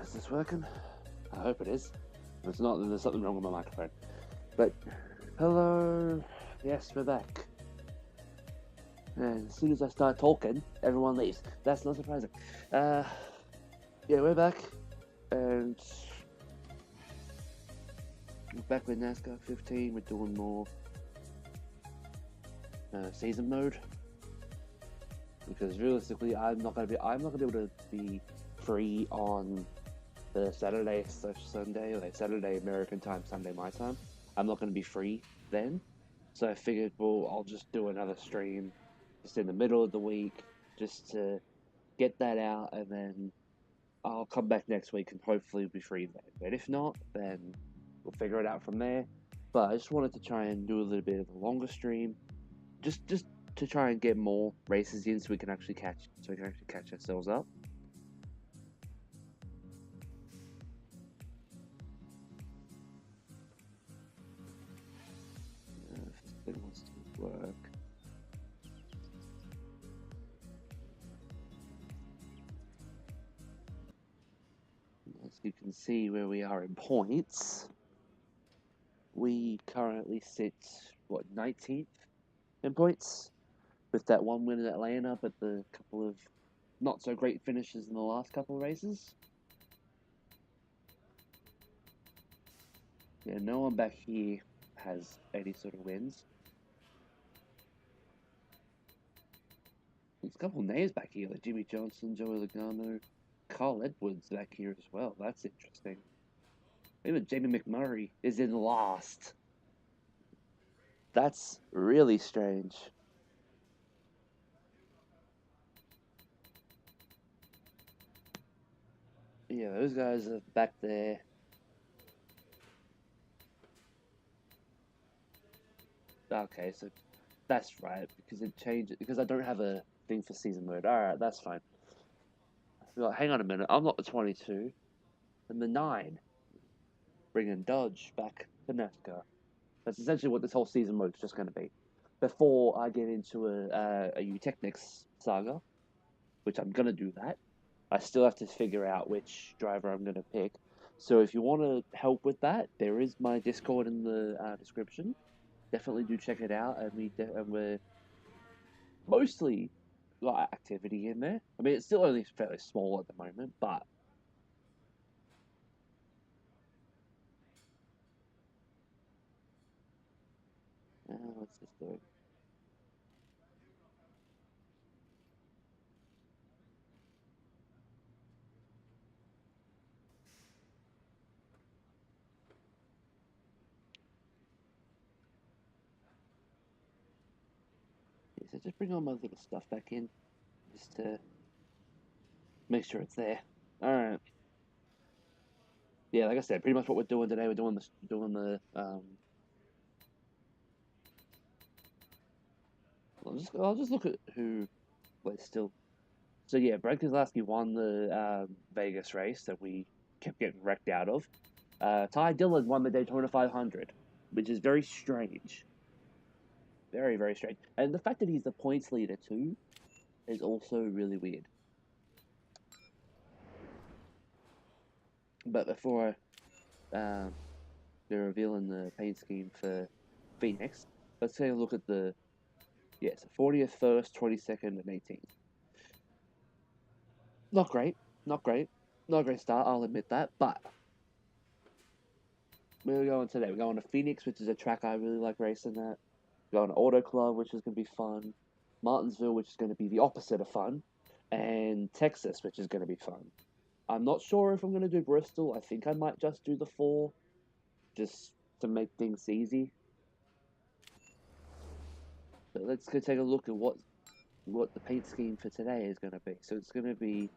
Is this working? I hope it is. If it's not, then there's something wrong with my microphone. But, hello. Yes, we're back. And as soon as I start talking, everyone leaves. That's not surprising. Yeah, we're back. And we're back with NASCAR 15. We're doing more season mode. Because realistically, I'm not gonna be able to be free on the Saturday/Sunday, like Saturday American time, Sunday my time. I'm not gonna be free then, so I figured, well, I'll just do another stream just in the middle of the week, just to get that out, and then I'll come back next week and hopefully be free then. But if not, then we'll figure it out from there. But I just wanted to try and do a little bit of a longer stream, just to try and get more races in, so we can actually catch ourselves up. If it wants to work. As you can see where we are in points, we currently sit, 19th in points, with that one win in Atlanta, but the couple of not so great finishes in the last couple of races. Yeah, no one back here has any sort of wins. There's a couple of names back here, like Jimmy Johnson, Joey Logano, Carl Edwards back here as well. That's interesting. Even Jamie McMurray is in last. That's really strange. Yeah, those guys are back there. Okay, so that's right, because it changed, because I don't have a thing for season mode. Alright, that's fine. Like, hang on a minute, I'm not the 22. I'm the 9. Bringing Dodge back to NASCAR. That's essentially what this whole season mode is just going to be. Before I get into a Eutechnics saga, which I'm going to do that, I still have to figure out which driver I'm going to pick. So if you want to help with that, there is my Discord in the description. Definitely do check it out, and we're mostly got activity in there. I mean, it's still only fairly small at the moment, but what's this doing? Yeah, so just bring all my little stuff back in, just to make sure it's there. All right. Yeah, like I said, pretty much what we're doing today. We're doing the. I'll just look at who like still. So yeah, Brad Keselowski won the Vegas race that we kept getting wrecked out of. Ty Dillon won the Daytona 500, which is very strange. Very, very strange. And the fact that he's the points leader too is also really weird. But before they're revealing the paint scheme for Phoenix, let's take a look at the 40th, 1st, 22nd, and 18th. Not great, not great, not a great start. I'll admit that. But where are we going today? We're going to Phoenix, which is a track I really like racing at. We're going to Auto Club, which is going to be fun. Martinsville, which is going to be the opposite of fun, and Texas, which is going to be fun. I'm not sure if I'm going to do Bristol. I think I might just do the 4, just to make things easy. But let's go take a look at what the paint scheme for today is going to be. So it's going to be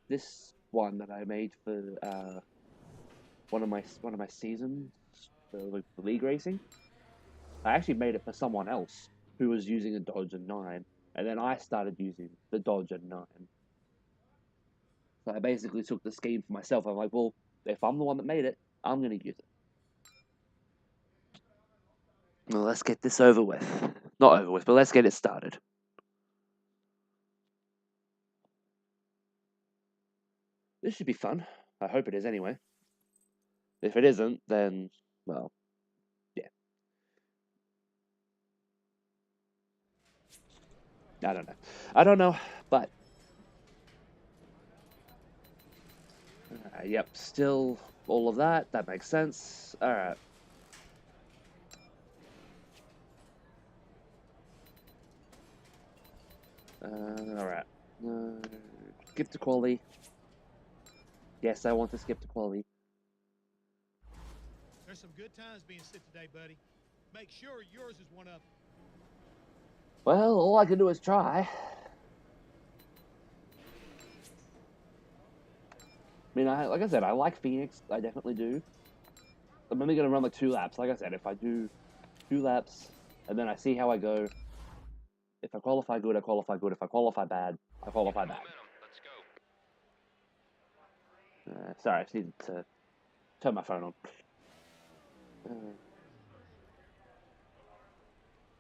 this one that I made for one of my seasons for league racing. I actually made it for someone else who was using a Dodge and 9, and then I started using the Dodge and 9. So I basically took the scheme for myself. I'm like, well, if I'm the one that made it, I'm going to use it. Well, let's get this over with. Not over with, but let's get it started. This should be fun. I hope it is anyway. If it isn't, then, well, yeah. I don't know. I don't know, but... yep, still all of that. That makes sense. Alright. Alright. Skip to quality. Yes, I want to skip to quality. There's some good times being sit today, buddy. Make sure yours is one of them. Well, all I can do is try. I mean, like I said, I like Phoenix. I definitely do. I'm only going to run like 2 laps. Like I said, if I do 2 laps and then I see how I go, if I qualify good, I qualify good. If I qualify bad, I qualify bad. Let's go. Sorry, I just needed to turn my phone on.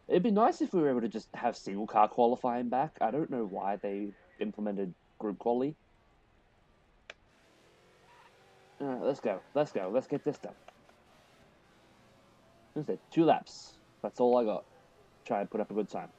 It'd be nice if we were able to just have single car qualifying back. I don't know why they implemented group quali. Let's go. Let's go. Let's get this done. That's it. 2 laps. That's all I got. Try and put up a good time.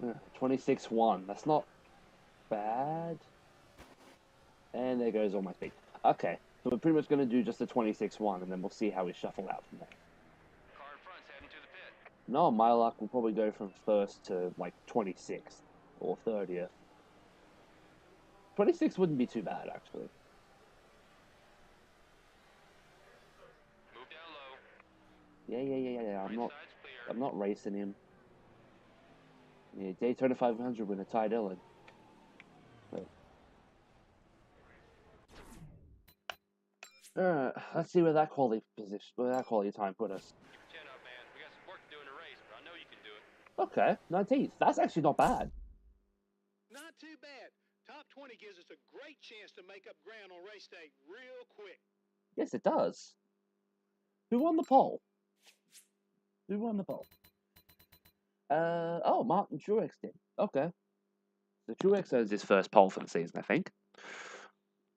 Yeah, 26-1. That's not bad. And there goes all my speed. Okay, so we're pretty much going to do just the 26-1, and then we'll see how we shuffle out from there. Car in front's heading to the pit. No, my luck will probably go from 1st to like 26th or 30th. 26 wouldn't be too bad, actually. Move down low. Yeah. Right side's clear. I'm not racing him. Yeah, Daytona 500 winner Ty Dillon. Alright, let's see where that quality time put us. Keep your chin up, man. We got some work to do in the race, but I know you can do it. Okay, 19th. That's actually not bad. Not too bad. Top 20 gives us a great chance to make up ground on race day real quick. Yes, it does. Who won the pole? Oh, Martin Truex did. Okay. So Truex owns his first pole for the season, I think.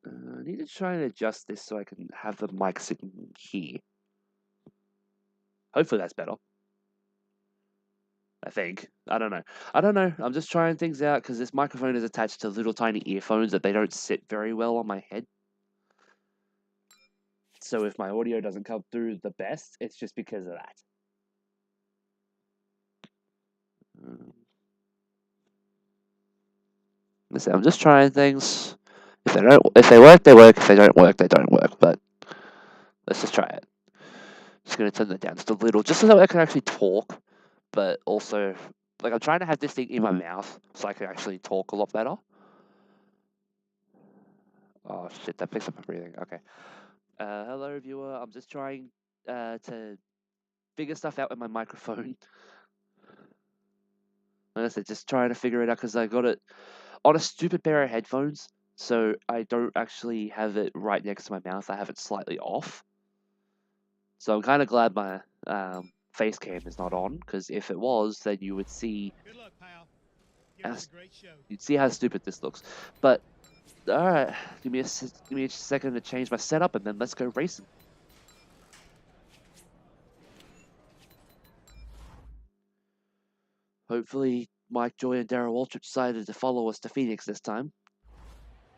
I need to try and adjust this so I can have the mic sitting here. Hopefully that's better. I think. I don't know. I'm just trying things out because this microphone is attached to little tiny earphones that they don't sit very well on my head. So if my audio doesn't come through the best, it's just because of that. Listen, I'm just trying things. If they work, they work. If they don't work, they don't work. But let's just try it. Just gonna turn that down just a little, just so that I can actually talk. But also, like I'm trying to have this thing in my mouth so I can actually talk a lot better. Oh shit, that picks up my breathing. Okay. Hello, viewer. I'm just trying to figure stuff out with my microphone. Like I said, just trying to figure it out because I got it on a stupid pair of headphones, so I don't actually have it right next to my mouth. I have it slightly off. So I'm kind of glad my face cam is not on, because if it was, then you would see. Good luck, pal. Give us a great show. You'd see how stupid this looks. But all right, give me a second to change my setup, and then let's go racing. Hopefully, Mike Joy and Darrell Waltrip decided to follow us to Phoenix this time.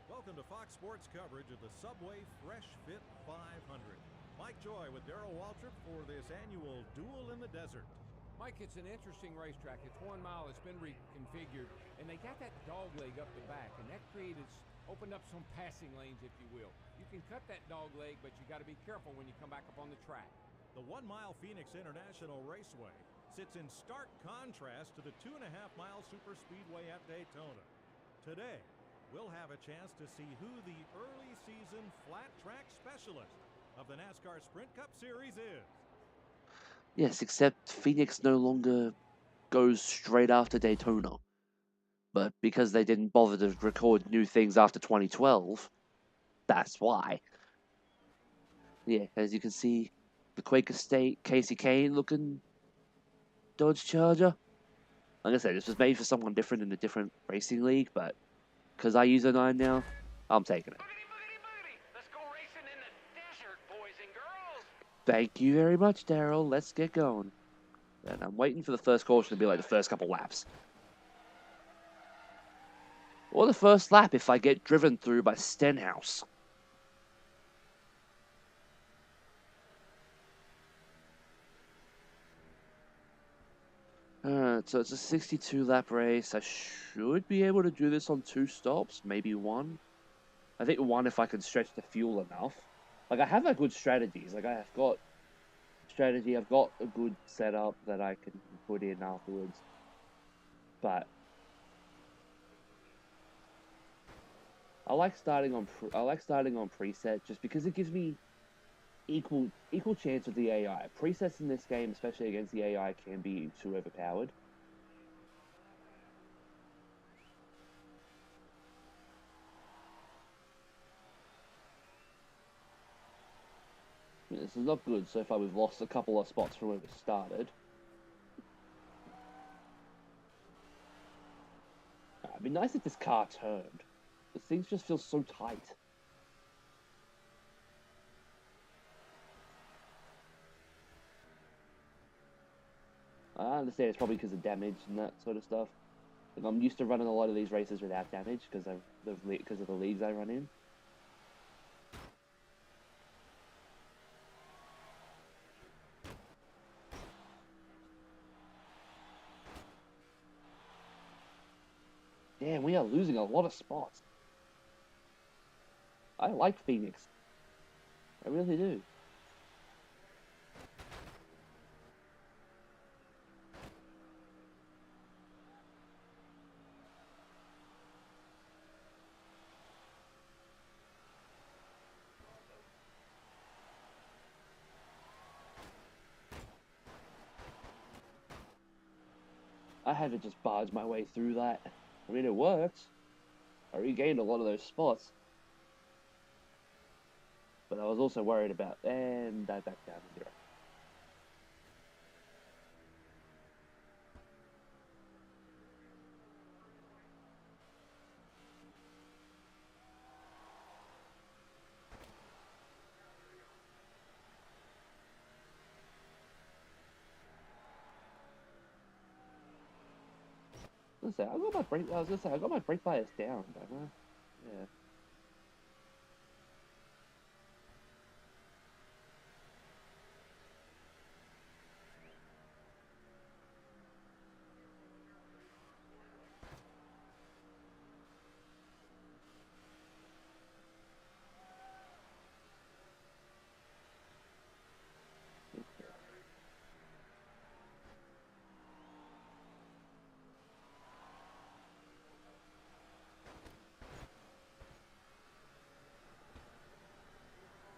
Welcome to Fox Sports coverage of the Subway Fresh Fit 500. Mike Joy with Darrell Waltrip for this annual Duel in the Desert. Mike, it's an interesting racetrack. It's 1 mile. It's been reconfigured, and they got that dog leg up the back, and that opened up some passing lanes, if you will. You can cut that dog leg, but you got to be careful when you come back up on the track. The 1 mile Phoenix International Raceway sits in stark contrast to the 2.5-mile superspeedway at Daytona. Today, we'll have a chance to see who the early season flat track specialist of the NASCAR Sprint Cup Series is. Yes, except Phoenix no longer goes straight after Daytona. But because they didn't bother to record new things after 2012, that's why. Yeah, as you can see, the Quaker State Casey Kane looking Dodge Charger. Like I said, this was made for someone different in a different racing league, but because I use a 9 now, I'm taking it. Boogity, boogity, boogity. Let's go racing in the desert, boys and girls. Thank you very much, Daryl. Let's get going. And I'm waiting for the first caution to be like the first couple laps. Or the first lap if I get driven through by Stenhouse. So it's a 62-lap race. I should be able to do this on 2 stops, maybe 1. I think 1 if I can stretch the fuel enough. Like, I have, like, good strategies. Like, I have got strategy. I've got a good setup that I can put in afterwards. But I like starting on preset just because it gives me equal chance with the AI. Presets in this game, especially against the AI, can be too overpowered. This is not good. So far, we've lost a couple of spots from where we started. It'd be nice if this car turned. The things just feel so tight. I understand it's probably because of damage and that sort of stuff. Like, I'm used to running a lot of these races without damage because of the leagues I run in. Damn, we are losing a lot of spots. I like Phoenix. I really do. I had to just barge my way through that. I mean, it worked. I regained a lot of those spots. But I was also worried about, and I backed down to 0. I was gonna say, I got my brake bias down, don't I? Yeah.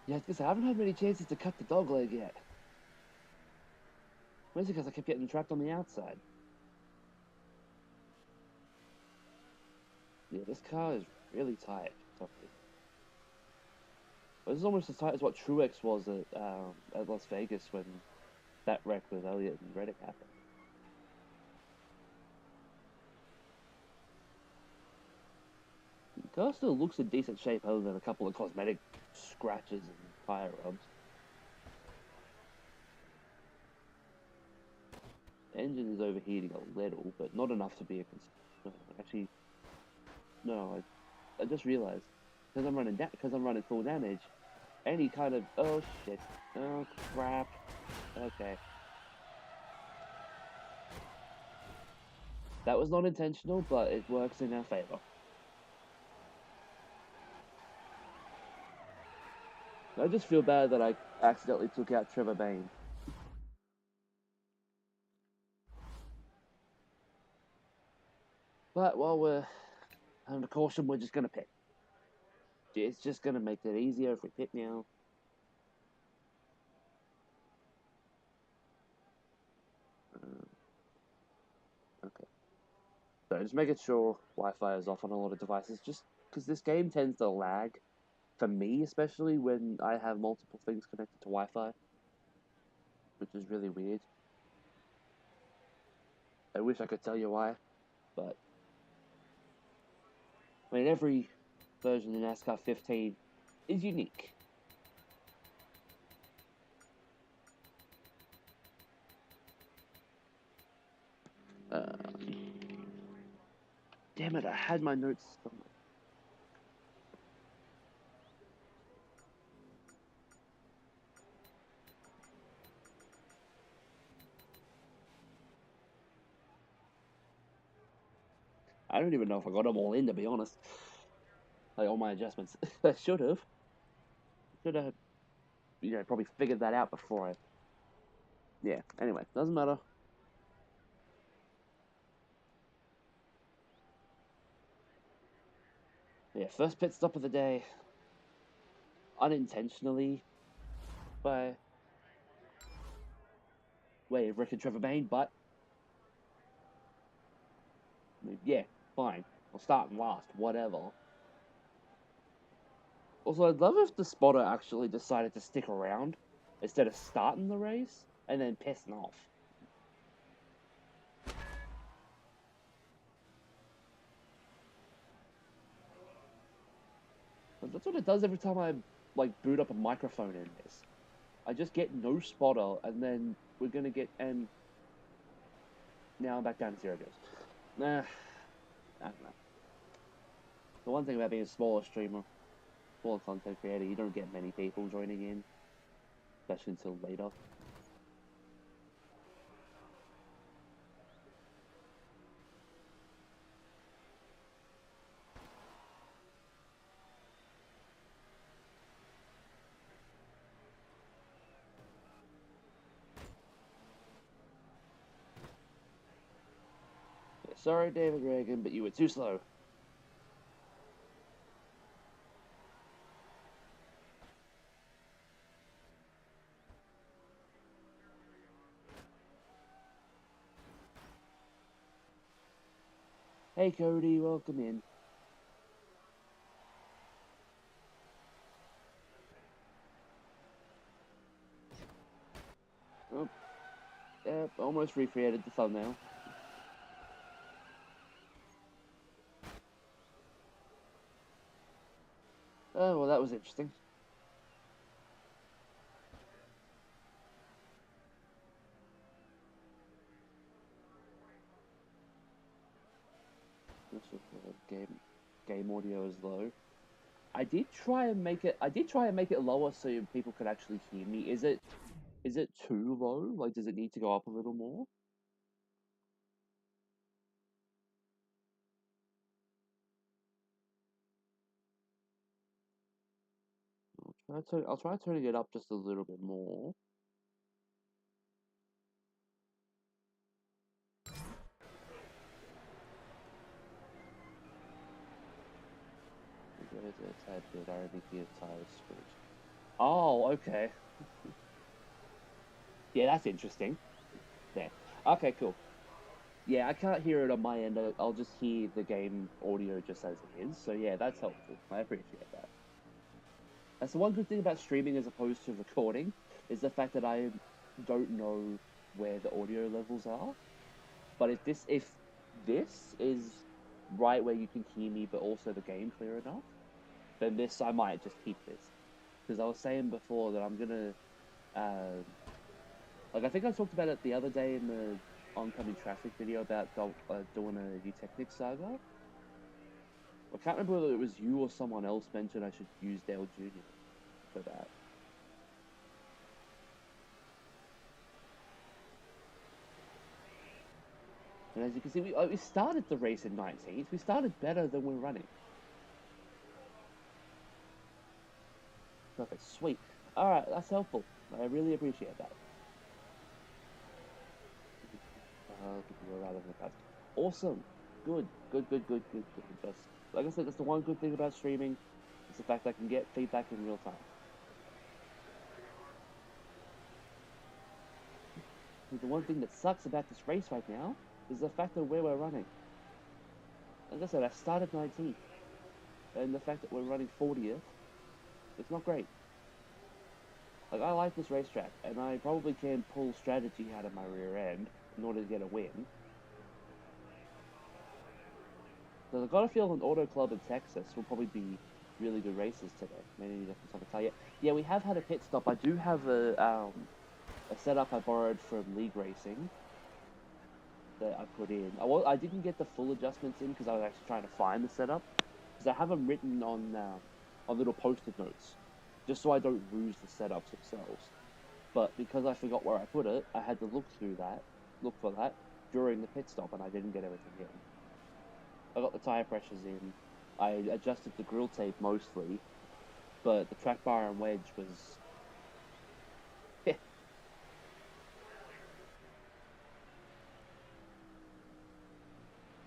Yeah, because I haven't had many chances to cut the dog leg yet. Mostly because I kept getting trapped on the outside. Yeah, this car is really tight. This is almost as tight as what Truex was at Las Vegas when that wreck with Elliott and Reddick happened. The car still looks in decent shape other than a couple of cosmetic scratches and tire rubs. Engine is overheating a little, but not enough to be a concern. Actually, no, I just realized because I'm running full damage. Any kind of oh shit, oh crap, okay. That was not intentional, but it works in our favor. I just feel bad that I accidentally took out Trevor Bain. But while we're under caution, we're just going to pit. It's just going to make it easier if we pit now. Okay. So just making sure Wi-Fi is off on a lot of devices, just because this game tends to lag, for me especially, when I have multiple things connected to Wi-Fi, which is really weird. I wish I could tell you why, but I mean, every version of NASCAR 15 is unique. Damn it, I had my notes somewhere. I don't even know if I got them all in, to be honest. Like, all my adjustments. I should have. Probably figured that out before I... Yeah, anyway, doesn't matter. Yeah, first pit stop of the day. Unintentionally by way of Rick and Trevor Bain, but... I mean, yeah, fine. I'll start in last, whatever. Also, I'd love if the spotter actually decided to stick around instead of starting the race and then pissing off. But that's what it does every time I boot up a microphone in this. I just get no spotter, and then we're gonna get and now I'm back down to 0 goes. Nah, I don't know. The one thing about being a smaller streamer, smaller content creator, you don't get many people joining in, especially until later. Yeah, sorry, David Reagan, but you were too slow. Hey Cody, welcome in. Oh, yep, almost recreated the thumbnail. Oh, well, that was interesting. Game audio is low. I did try and make it lower so people could actually hear me. Is it too low? Like, does it need to go up a little more? I'll try turning it up just a little bit more. There's a tad bit. I already hear tires screech. Oh, okay. Yeah, that's interesting. There. Okay, cool. Yeah, I can't hear it on my end. I'll just hear the game audio just as it is. So yeah, that's helpful. I appreciate that. That's the one good thing about streaming as opposed to recording, is the fact that I don't know where the audio levels are. But if this is right where you can hear me, but also the game clear enough, then this I might just keep this. Because I was saying before that I'm gonna, I think I talked about it the other day in the oncoming traffic video about doing a new Technic saga. I can't remember whether it was you or someone else mentioned I should use Dale Jr. for that. And as you can see, we started the race in 19th. We started better than we're running. Perfect, sweet. All right, that's helpful. I really appreciate that. Awesome. Good. That's, like I said, that's the one good thing about streaming. It's the fact I can get feedback in real time. The one thing that sucks about this race right now is the fact that where we're running. Like I said, I started 19th. And the fact that we're running 40th, it's not great. Like, I like this racetrack, and I probably can pull strategy out of my rear end in order to get a win. So I've got a feel an Auto Club in Texas will probably be really good races today. Maybe that's what I tell you. Yeah, we have had a pit stop. I do have a setup I borrowed from League Racing that I put in. I didn't get the full adjustments in because I was actually trying to find the setup. Because I have them written on little post-it notes, just so I don't lose the setups themselves. But because I forgot where I put it, I had to look for that during the pit stop, and I didn't get everything in. I got the tire pressures in. I adjusted the grill tape mostly, but the track bar and wedge was.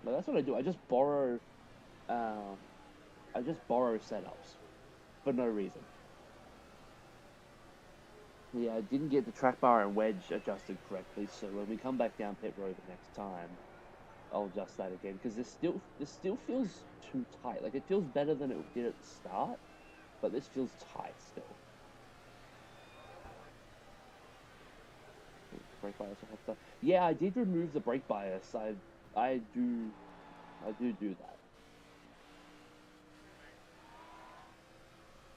But that's what I do. I just borrow setups for no reason. Yeah, I didn't get the track bar and wedge adjusted correctly, so when we come back down pit road the next time, I'll adjust that again, because this still feels too tight. Like, it feels better than it did at the start, but this feels tight still. Brake bias stuff. Yeah, I did remove the brake bias. I do that.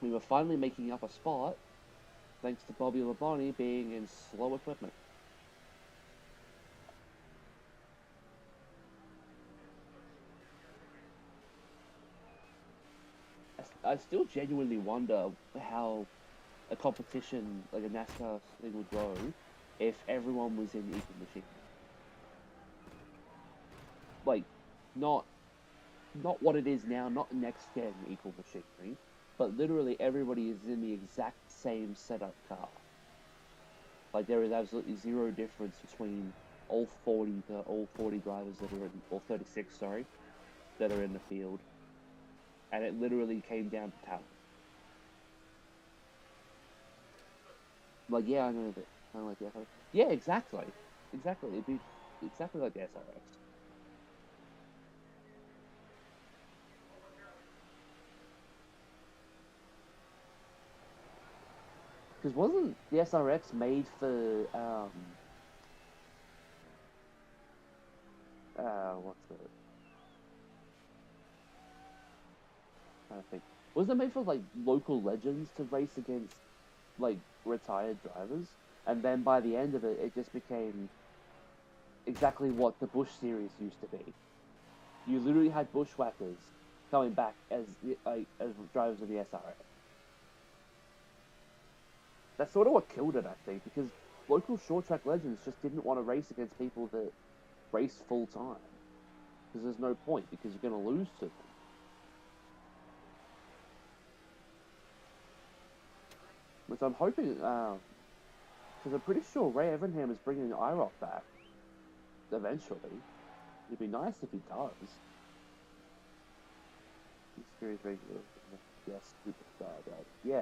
We were finally making up a spot, thanks to Bobby Labonte being in slow equipment. I still genuinely wonder how a competition like a NASCAR thing would go if everyone was in equal machinery. Like, not what it is now, not next gen equal machinery, but literally everybody is in the exact same setup car. Like, there is absolutely zero difference between all 40 drivers that are in, or 36, sorry, that are in the field. And it literally came down to talent. Like, yeah, I know that. Kind of like the SRX. Yeah, exactly. It'd be exactly like the SRX. Because wasn't the SRX made for what's it? I think wasn't it made for like local legends to race against like retired drivers, and then by the end of it, it just became exactly what the Bush series used to be. You literally had bushwhackers coming back as drivers of the SRX. That's sort of what killed it, I think, because local short track legends just didn't want to race against people that race full time, because there's no point, because you're going to lose to them. Which I'm hoping, because I'm pretty sure Ray Evernham is bringing IROC back eventually. It'd be nice if he does. Series regular, yes, superstar, right? Yeah.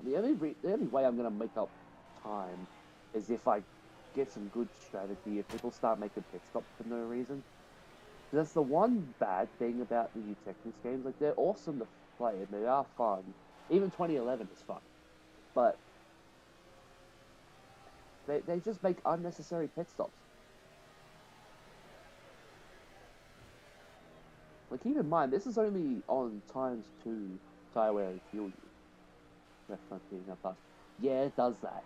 The only way I'm gonna make up time is if I get some good strategy. If people start making pit stops for no reason, that's the one bad thing about the new Technics games. Like, they're awesome to play and they are fun. Even 2011 is fun, but they just make unnecessary pit stops. Like, keep in mind, this is only on ×2 tire wear and fuel use. Left front being up fast. Yeah, it does that.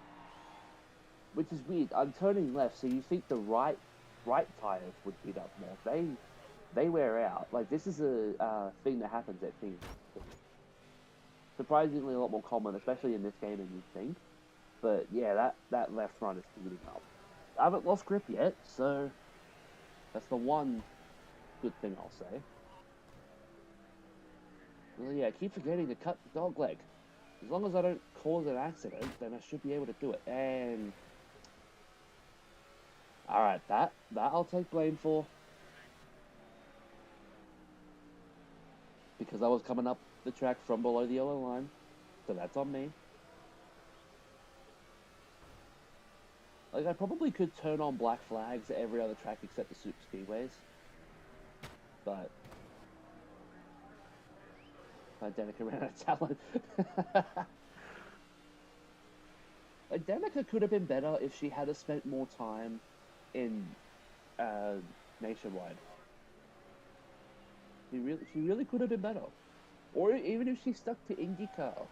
Which is weird. I'm turning left, so you think the right tires would beat up more. They wear out. Like, this is a thing that happens at things. surprisingly a lot more common, especially in this game than you'd think. But yeah, that left front is heating up. I haven't lost grip yet, so that's the one good thing I'll say. Well, yeah, I keep forgetting to cut the dog leg. As long as I don't cause an accident, then I should be able to do it. And alright, that I'll take blame for. Because I was coming up the track from below the yellow line. So that's on me. Like, I probably could turn on black flags at every other track except the super speedways. But Danica ran out of talent. Like, Danica could have been better if she had spent more time in Nationwide. She really could have been better. Or even if she stuck to IndyCar,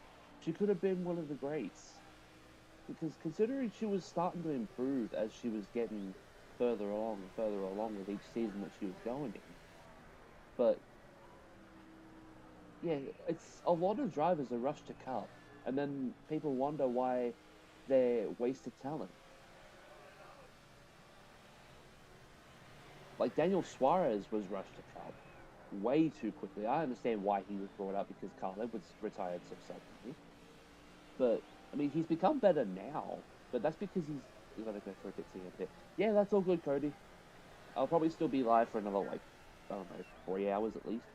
she could have been one of the greats. Because considering she was starting to improve as she was getting further along with each season that she was going in. But yeah, it's a lot of drivers are rushed to Cup, and then people wonder why they're wasted talent. Like Daniel Suarez was rushed to Cup way too quickly. I understand why he was brought up because Carl Edwards retired so suddenly. But I mean, he's become better now. But that's because he's gonna go for a bit. Yeah, that's all good, Cody. I'll probably still be live for another, like, I don't know, 3 hours at least.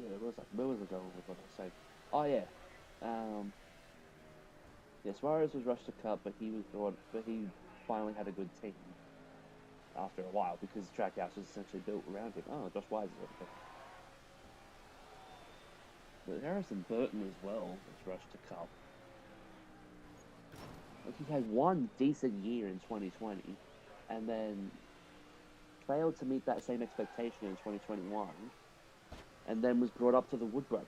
Yeah, where was I going with what I was saying? Oh yeah, yeah, Suarez was rushed to Cup, but he finally had a good team after a while because Trackhouse was essentially built around him. Oh, Josh Wise is okay. But Harrison Burton as well was rushed to Cup. Like, he had one decent year in 2020, and then failed to meet that same expectation in 2021, and then was brought up to the Wood Brothers.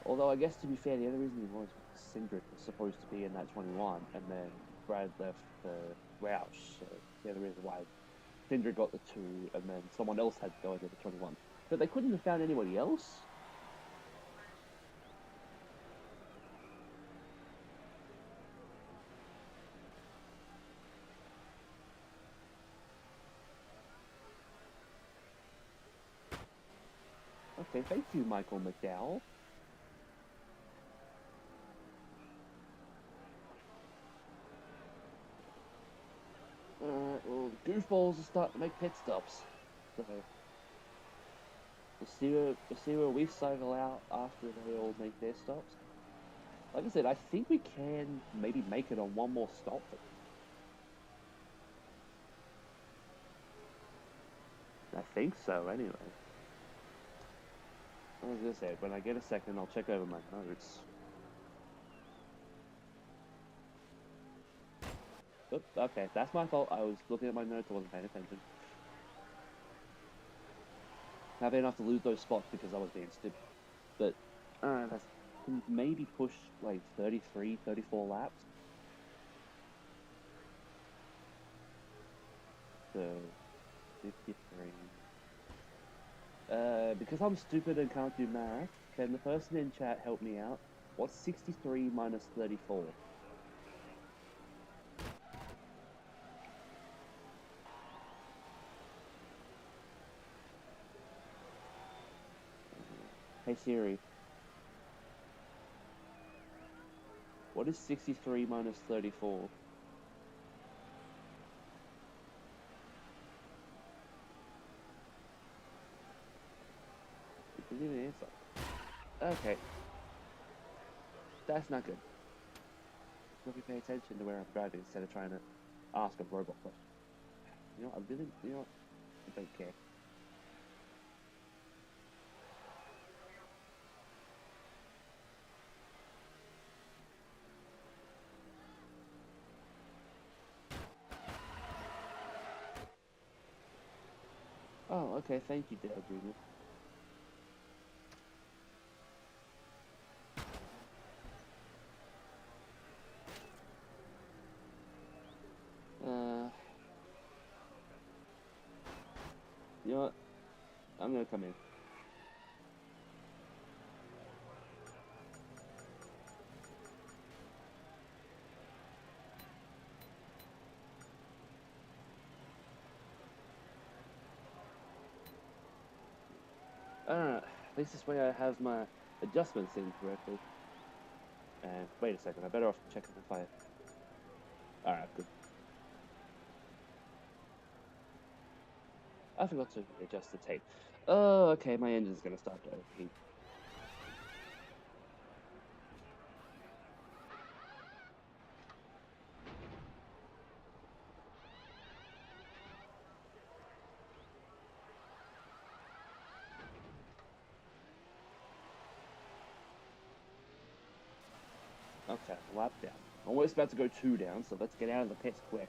Although, I guess, to be fair, the other reason he was Cindric was supposed to be in that 21, and then Brad left for Roush, so the other reason why Cindric got the 2, and then someone else had to go into the 21. But they couldn't have found anybody else? Okay, thank you, Michael McDowell. Well, goofballs are starting to make pit stops. So we'll see where we cycle out after they all make their stops. Like I said, I think we can maybe make it on one more stop. I think so, anyway. I was gonna say, when I get a second, I'll check over my notes. Oops, okay, that's my fault. I was looking at my notes, I wasn't paying attention. Happy enough to lose those spots because I was being stupid. But, that's maybe push, like, 33, 34 laps. So, 53. Because I'm stupid and can't do math, can the person in chat help me out? What's 63 minus 34? Hey Siri. What is 63 minus 34? It didn't even answer. Okay. That's not good. Let me pay attention to where I'm driving instead of trying to ask a robot question. You know what, I don't care. Oh, okay. Thank you, Dale Jr. You know what? I'm gonna come in. I don't know. At least this way I have my adjustments in correctly. And wait a second. I better off checking if I. All right, good. I forgot to adjust the tape. Oh, okay. My engine's gonna start to overheat. Okay, lap down. Almost about to go 2 down, so let's get out of the pits quick.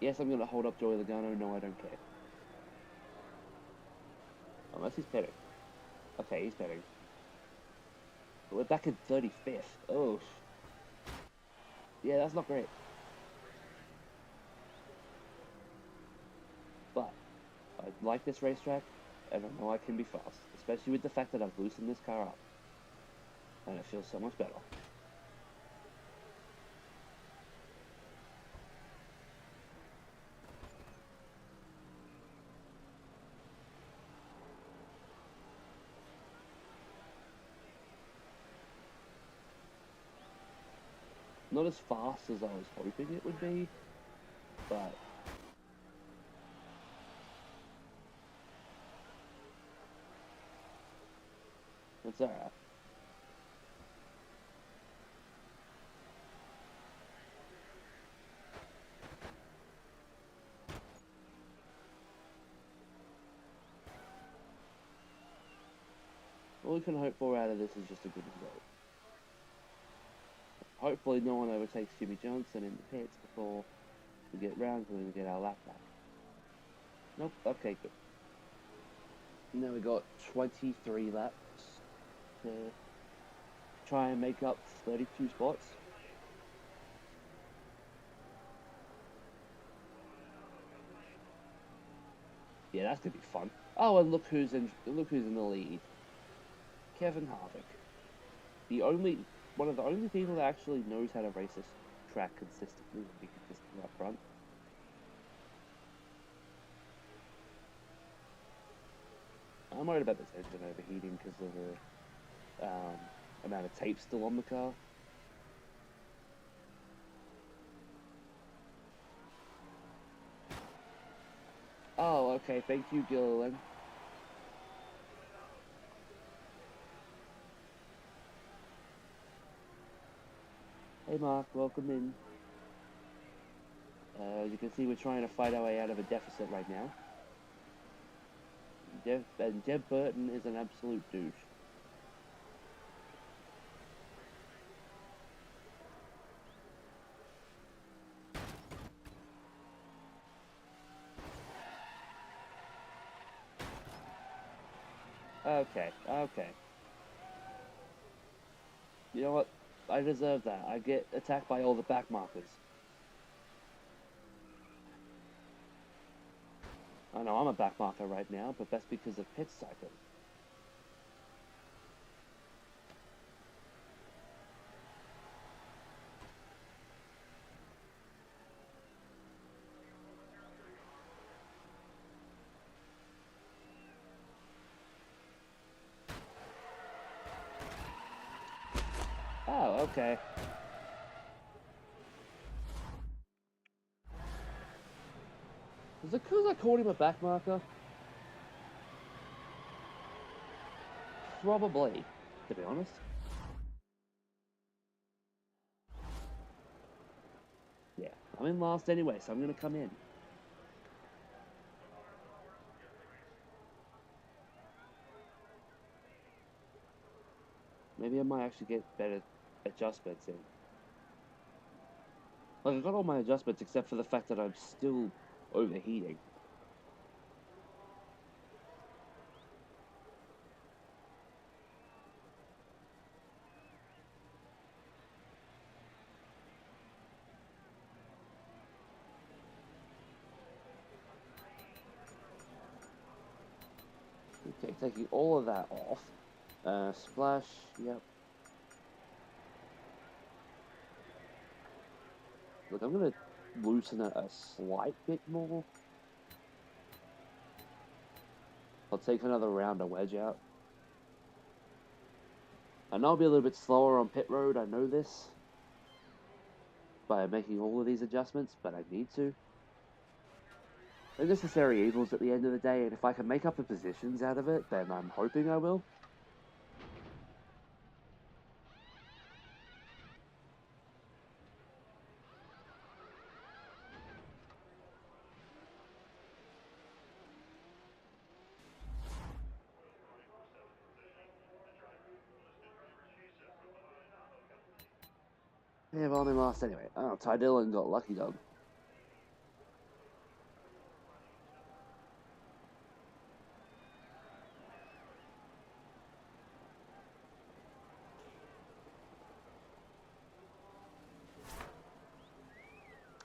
Yes, I'm gonna hold up Joey Logano. No, I don't care. Unless he's pitting. Okay, he's pitting. But we're back in 35th. Oh. Yeah, that's not great. But I like this racetrack, and I know I can be fast, especially with the fact that I've loosened this car up. And it feels so much better. Not as fast as I was hoping it would be, but it's alright. All we can hope for out of this is just a good result. Hopefully no one overtakes Jimmy Johnson in the pits before we get round to him and get our lap back. Nope, okay, good. Now we got 23 laps to try and make up 32 spots. Yeah, that's gonna be fun. Oh, and look who's in the lead. Kevin Harvick. One of the only people that actually knows how to race this track consistently and be consistent up front. I'm worried about this engine overheating because of the amount of tape still on the car. Oh, okay, thank you, Gilliland. Hey Mark, welcome in. As you can see, we're trying to fight our way out of a deficit right now. Jeb Burton is an absolute douche. Okay. You know what? I deserve that. I get attacked by all the back markers. I know I'm a back marker right now, but that's because of pit cycle. Oh, okay. Is it because I called him a back marker? Probably, to be honest. Yeah, I'm in last anyway, so I'm gonna come in. Maybe I might actually get better adjustments in. Like, I got all my adjustments except for the fact that I'm still overheating. Okay, taking all of that off. Splash, yep. Look, I'm gonna loosen it a slight bit more. I'll take another round of wedge out. I know I'll be a little bit slower on pit road, I know this, by making all of these adjustments, but I need to. They're necessary evils at the end of the day, and if I can make up the positions out of it, then I'm hoping I will. Yeah, well, I'm in last anyway. Oh, Ty Dillon got lucky dog.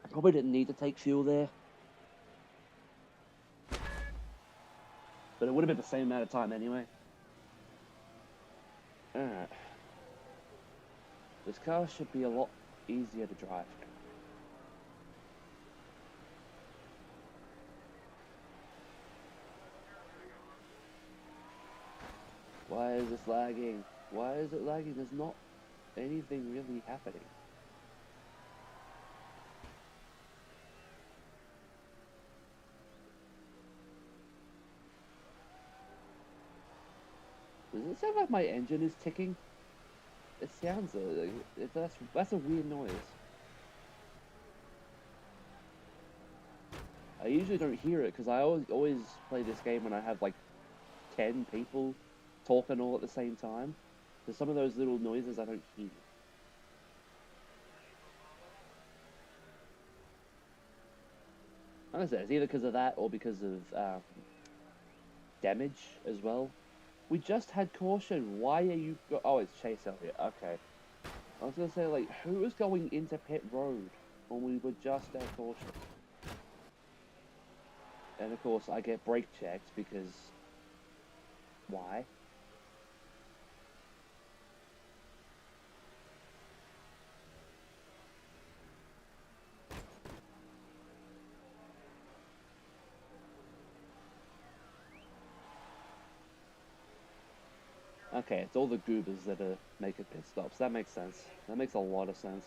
I probably didn't need to take fuel there. But it would have been the same amount of time anyway. Alright. This car should be a lot easier to drive now. Why is this lagging? Why is it lagging? There's not anything really happening. Does it sound like my engine is ticking? It sounds like that's a weird noise. I usually don't hear it because I always play this game when I have like 10 people talking all at the same time. So some of those little noises I don't hear. Like I said, it's either because of that or because of damage as well. We just had caution. Why are you? Oh, it's Chase Elliott. Okay. I was gonna say, like, who was going into pit road when we were just at caution? And of course, I get brake checked because why? Okay, it's all the goobers that are making pit stops. That makes sense. That makes a lot of sense.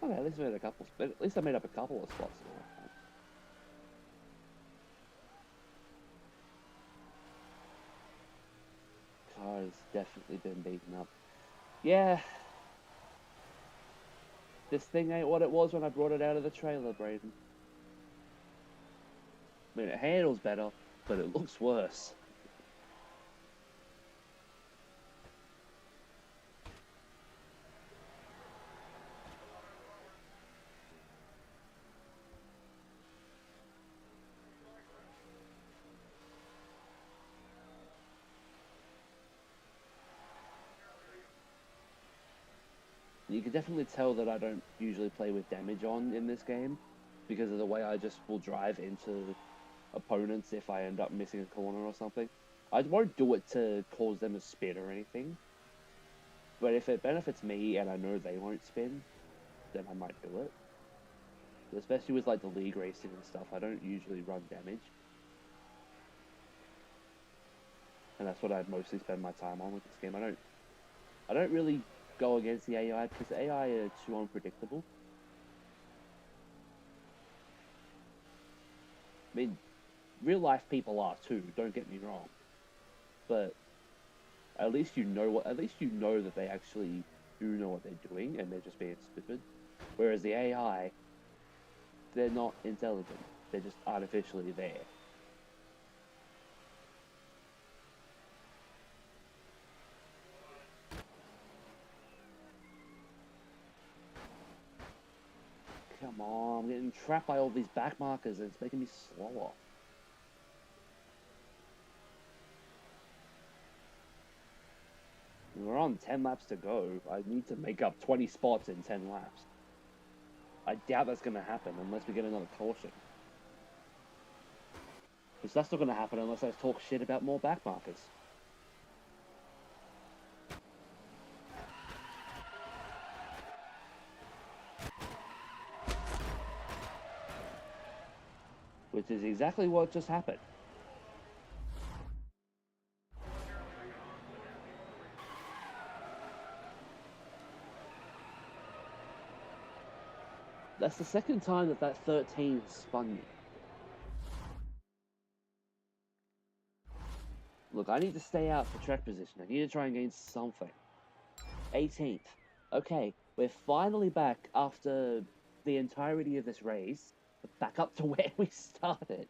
Okay, at least I made a couple. At least I made up a couple of spots. Car has definitely been beaten up. Yeah. This thing ain't what it was when I brought it out of the trailer, Braden. I mean, it handles better, but it looks worse. You can definitely tell that I don't usually play with damage on in this game because of the way I just will drive into opponents if I end up missing a corner or something. I won't do it to cause them to spin or anything, but if it benefits me and I know they won't spin, then I might do it. Especially with like the league racing and stuff, I don't usually run damage. And that's what I mostly spend my time on with this game. I don't really go against the AI because the AI are too unpredictable. I mean, real life people are too, don't get me wrong. But at least you know that they actually do know what they're doing and they're just being stupid. Whereas the AI, they're not intelligent. They're just artificially there. Come on, I'm getting trapped by all these back markers and it's making me slower. We're on 10 laps to go. I need to make up 20 spots in 10 laps. I doubt that's going to happen unless we get another caution. Because that's not going to happen unless I talk shit about more back markers. Which is exactly what just happened. That's the second time that 13 spun me. Look, I need to stay out for track position. I need to try and gain something. 18th. Okay, we're finally back after the entirety of this race. Back up to where we started.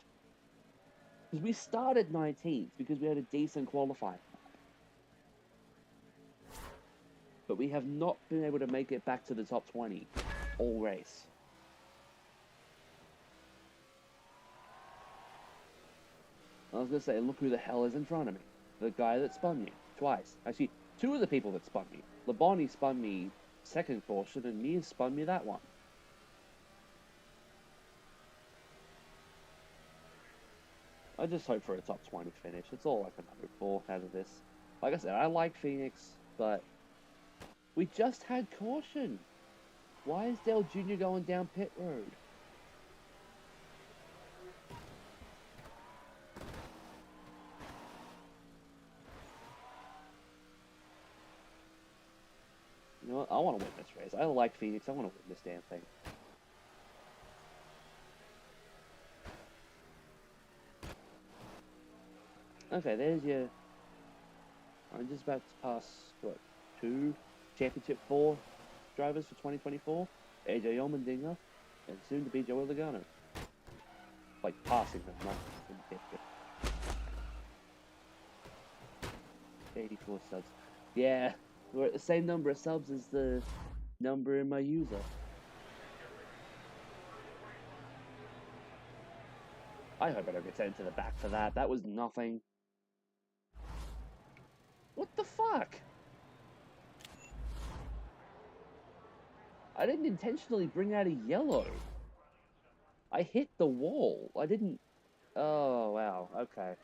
Because we started 19th because we had a decent qualifying. But we have not been able to make it back to the top 20 all race. I was going to say, look who the hell is in front of me. The guy that spun me twice. Actually, two of the people that spun me. Labonte spun me second caution, and Mia spun me that one. I just hope for a top 20 finish. That's all I can hope for out of this. Like I said, I like Phoenix, but we just had caution. Why is Dale Jr. going down pit road? You know what? I want to win this race. I like Phoenix. I want to win this damn thing. Okay, there's your... I'm just about to pass, what, 2 Championship 4 drivers for 2024. AJ Allmendinger, and soon to be Joey Logano. Like, passing them, not in the 84 subs. Yeah, we're at the same number of subs as the number in my user. I hope I don't get sent to the back for that. That was nothing. What the fuck? I didn't intentionally bring out a yellow. I hit the wall. I didn't... Oh, wow. Okay.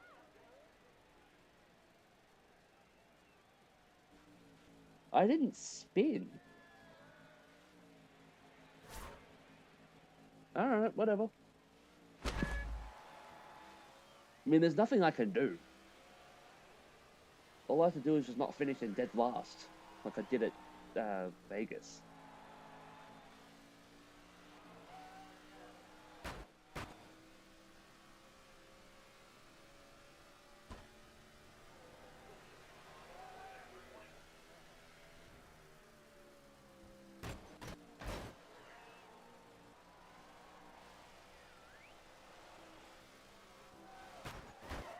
I didn't spin. Alright, whatever. I mean, there's nothing I can do. All I have to do is just not finish in dead last, like I did at Vegas.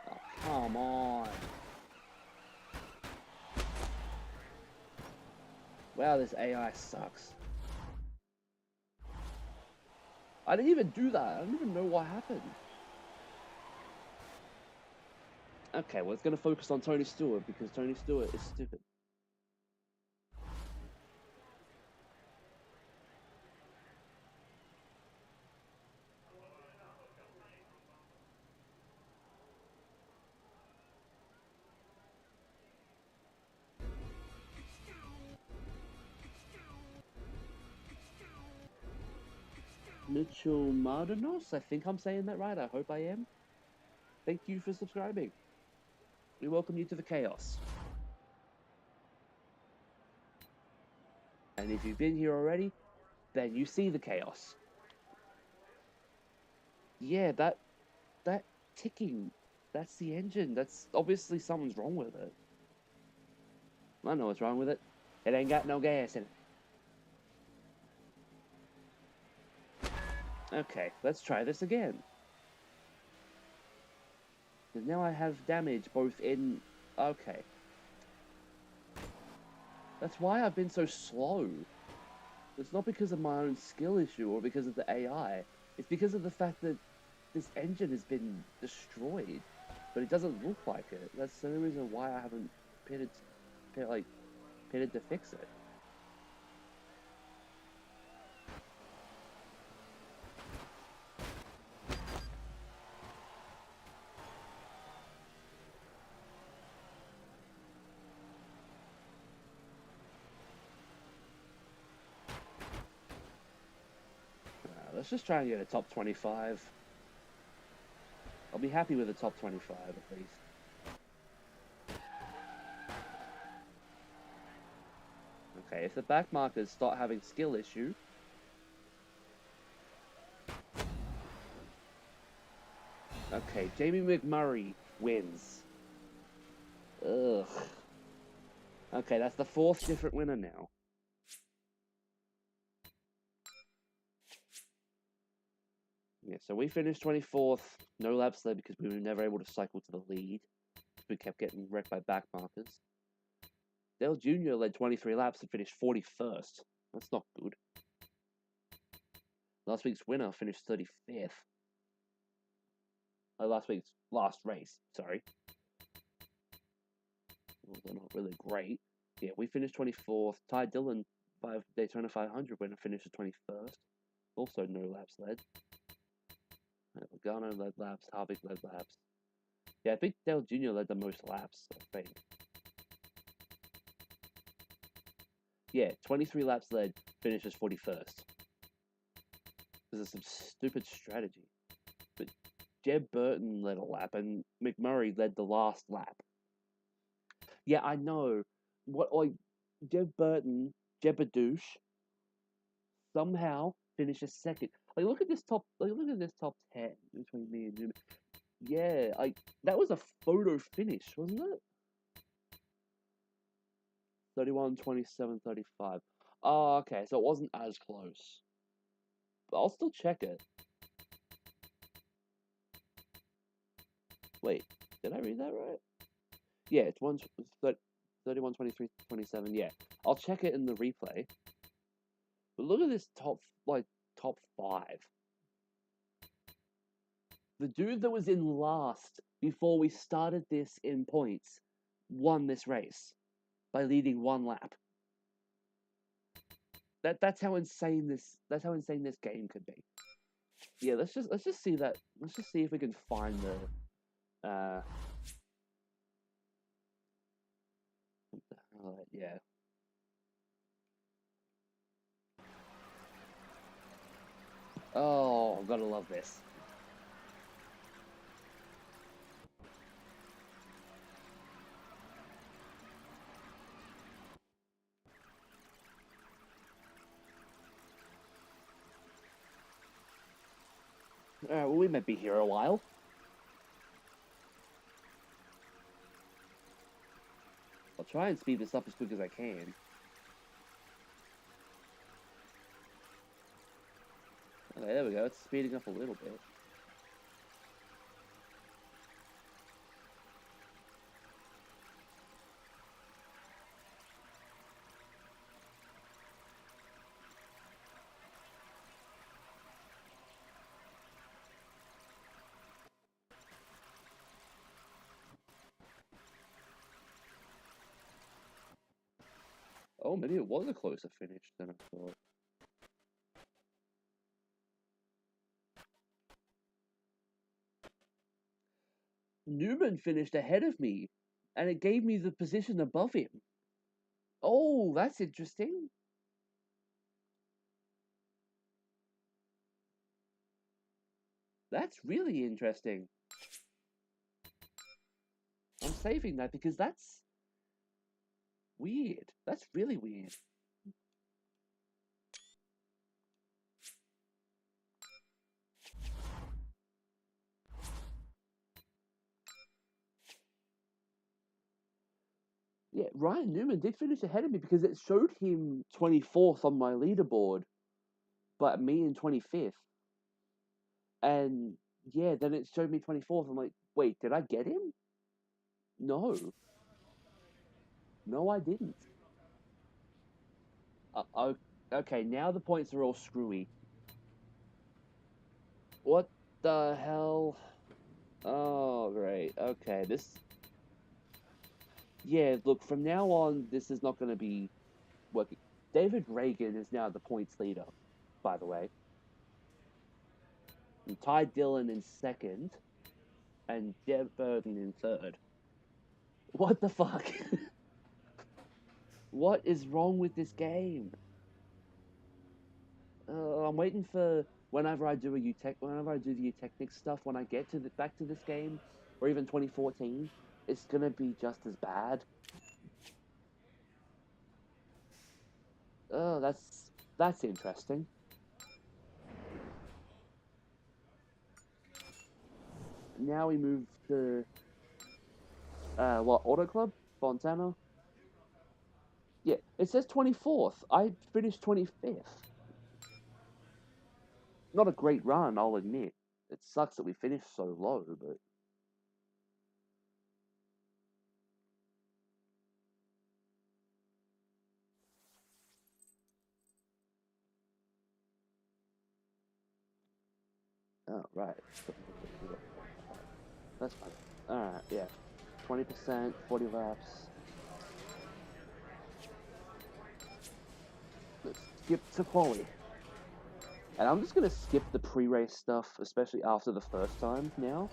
Oh, come on. Wow, this AI sucks. I didn't even do that. I don't even know what happened. Okay, well, it's going to focus on Tony Stewart because Tony Stewart is stupid. Mitchell Mardinos? I think I'm saying that right. I hope I am. Thank you for subscribing. We welcome you to the chaos. And if you've been here already, then you see the chaos. Yeah, that ticking, that's the engine. That's obviously something's wrong with it. I know what's wrong with it. It ain't got no gas in it. Okay, let's try this again. Because now I have damage both in... Okay. That's why I've been so slow. It's not because of my own skill issue or because of the AI. It's because of the fact that this engine has been destroyed. But it doesn't look like it. That's the only reason why I haven't pitted to fix it. Let's just try and get a top 25. I'll be happy with a top 25 at least. Okay, if the back markers start having skill issue... Okay, Jamie McMurray wins. Ugh. Okay, that's the 4th different winner now. Yeah, so we finished 24th, no laps led because we were never able to cycle to the lead. We kept getting wrecked by back markers. Dale Jr. led 23 laps and finished 41st. That's not good. Last week's winner finished 35th. Last race, sorry. Well, they're not really great. Yeah, we finished 24th. Ty Dillon, Daytona 500 winner, finished 21st. Also no laps led. Logano led laps, Harvick led laps. Yeah, I think Dale Jr. led the most laps, I think. Yeah, 23 laps led, finishes 41st. This is some stupid strategy. But Jeb Burton led a lap, and McMurray led the last lap. Yeah, I know. Jeb Burton, Jebadouche, somehow finishes second. Look at this top 10 between me and Newman. Yeah, that was a photo finish, wasn't it? 31, 27, 35. Oh, okay, so it wasn't as close. But I'll still check it. Wait, did I read that right? Yeah, it's 31, 23, 27, yeah. I'll check it in the replay. But look at this top 5. The dude that was in last before we started this in points won this race by leading 1 lap. That's how insane this game could be. Yeah, let's just see that. Let's just see if we can find the yeah. Oh, I'm gonna love this. Well, we might be here a while. I'll try and speed this up as quick as I can. Okay, there we go. It's speeding up a little bit. Oh, maybe it was a closer finish than I thought. Newman finished ahead of me, and it gave me the position above him. Oh, that's interesting. That's really interesting. I'm saving that because that's weird. That's really weird. Yeah, Ryan Newman did finish ahead of me because it showed him 24th on my leaderboard, but me in 25th. And yeah, then it showed me 24th. I'm like, wait, did I get him? No. No, I didn't. Okay, now the points are all screwy. What the hell? Oh, great. Okay, this... Yeah, look, from now on, this is not going to be working. David Reagan is now the points leader, by the way. And Ty Dillon in second, and Deb Burden in third. What the fuck? What is wrong with this game? I'm waiting for whenever I do the Utechnic stuff, when I get to back to this game, or even 2014, it's gonna be just as bad. Oh, that's interesting. Now we move to what, Auto Club? Fontana? Yeah, it says 24th. I finished 25th. Not a great run, I'll admit. It sucks that we finished so low, but... Oh, right. That's fine. Alright, yeah. 20%, 40 laps. Let's skip to quali. And I'm just gonna skip the pre-race stuff, especially after the first time now,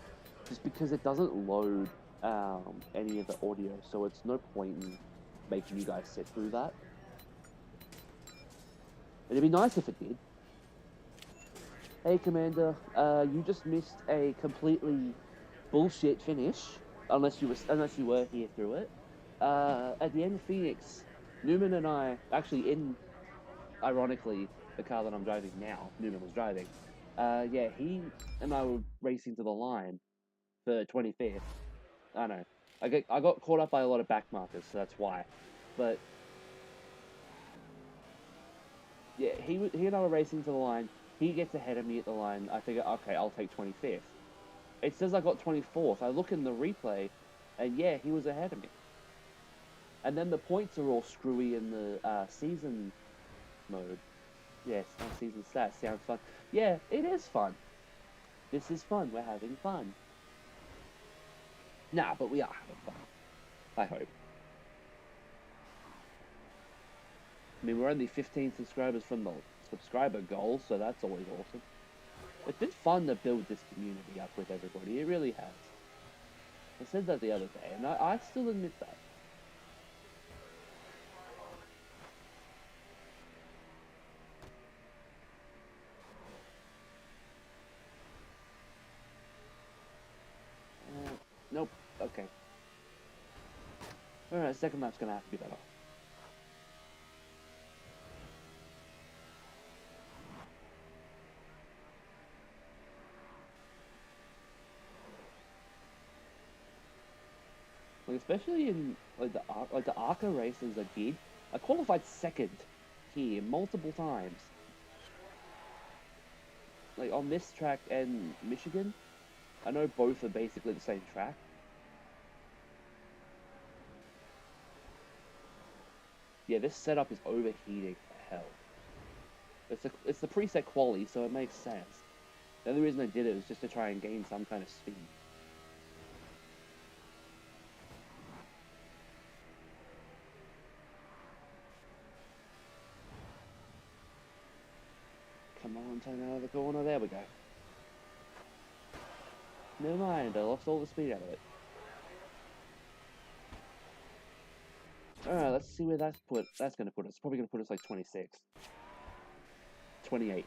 just because it doesn't load any of the audio, so it's no point in making you guys sit through that. It'd be nice if it did. Hey, Commander, you just missed a completely bullshit finish, unless you were here through it. At the end of Phoenix, Newman and I, actually ironically, the car that I'm driving now, Newman was driving. Yeah, he and I were racing to the line for 25th. I know. I got caught up by a lot of back markers, so that's why. But yeah, he and I were racing to the line. He gets ahead of me at the line. I figure, okay, I'll take 25th. It says I got 24th. I look in the replay, and yeah, he was ahead of me. And then the points are all screwy in the season mode. Yes, season stats sounds fun. Yeah, it is fun. This is fun. We're having fun. Nah, but we are having fun. I hope. I mean, we're only 15 subscribers from the subscriber goal, so that's always awesome. It's been fun to build this community up with everybody. It really has. I said that the other day, and I still admit that. Nope. Okay. Alright, second lap's gonna have to be better. Like, especially in like the ARCA races I did, I qualified second here multiple times. Like on this track and Michigan, I know both are basically the same track. Yeah, this setup is overheating to hell. It's the preset quali, so it makes sense. The only reason I did it was just to try and gain some kind of speed. Come on, turn out of the corner. There we go. Never mind, I lost all the speed out of it. Alright, let's see where that's going to put us. It's probably going to put us like 26. 28.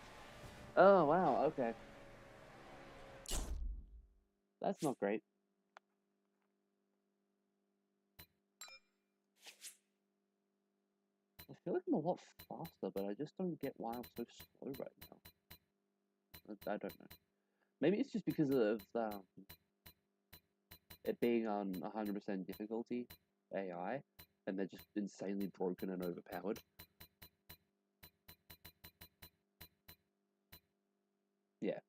Oh, wow, okay. That's not great. I feel like I'm a lot faster, but I just don't get why I'm so slow right now. I don't know. Maybe it's just because of it being on 100% difficulty, AI, and they're just insanely broken and overpowered. Yeah.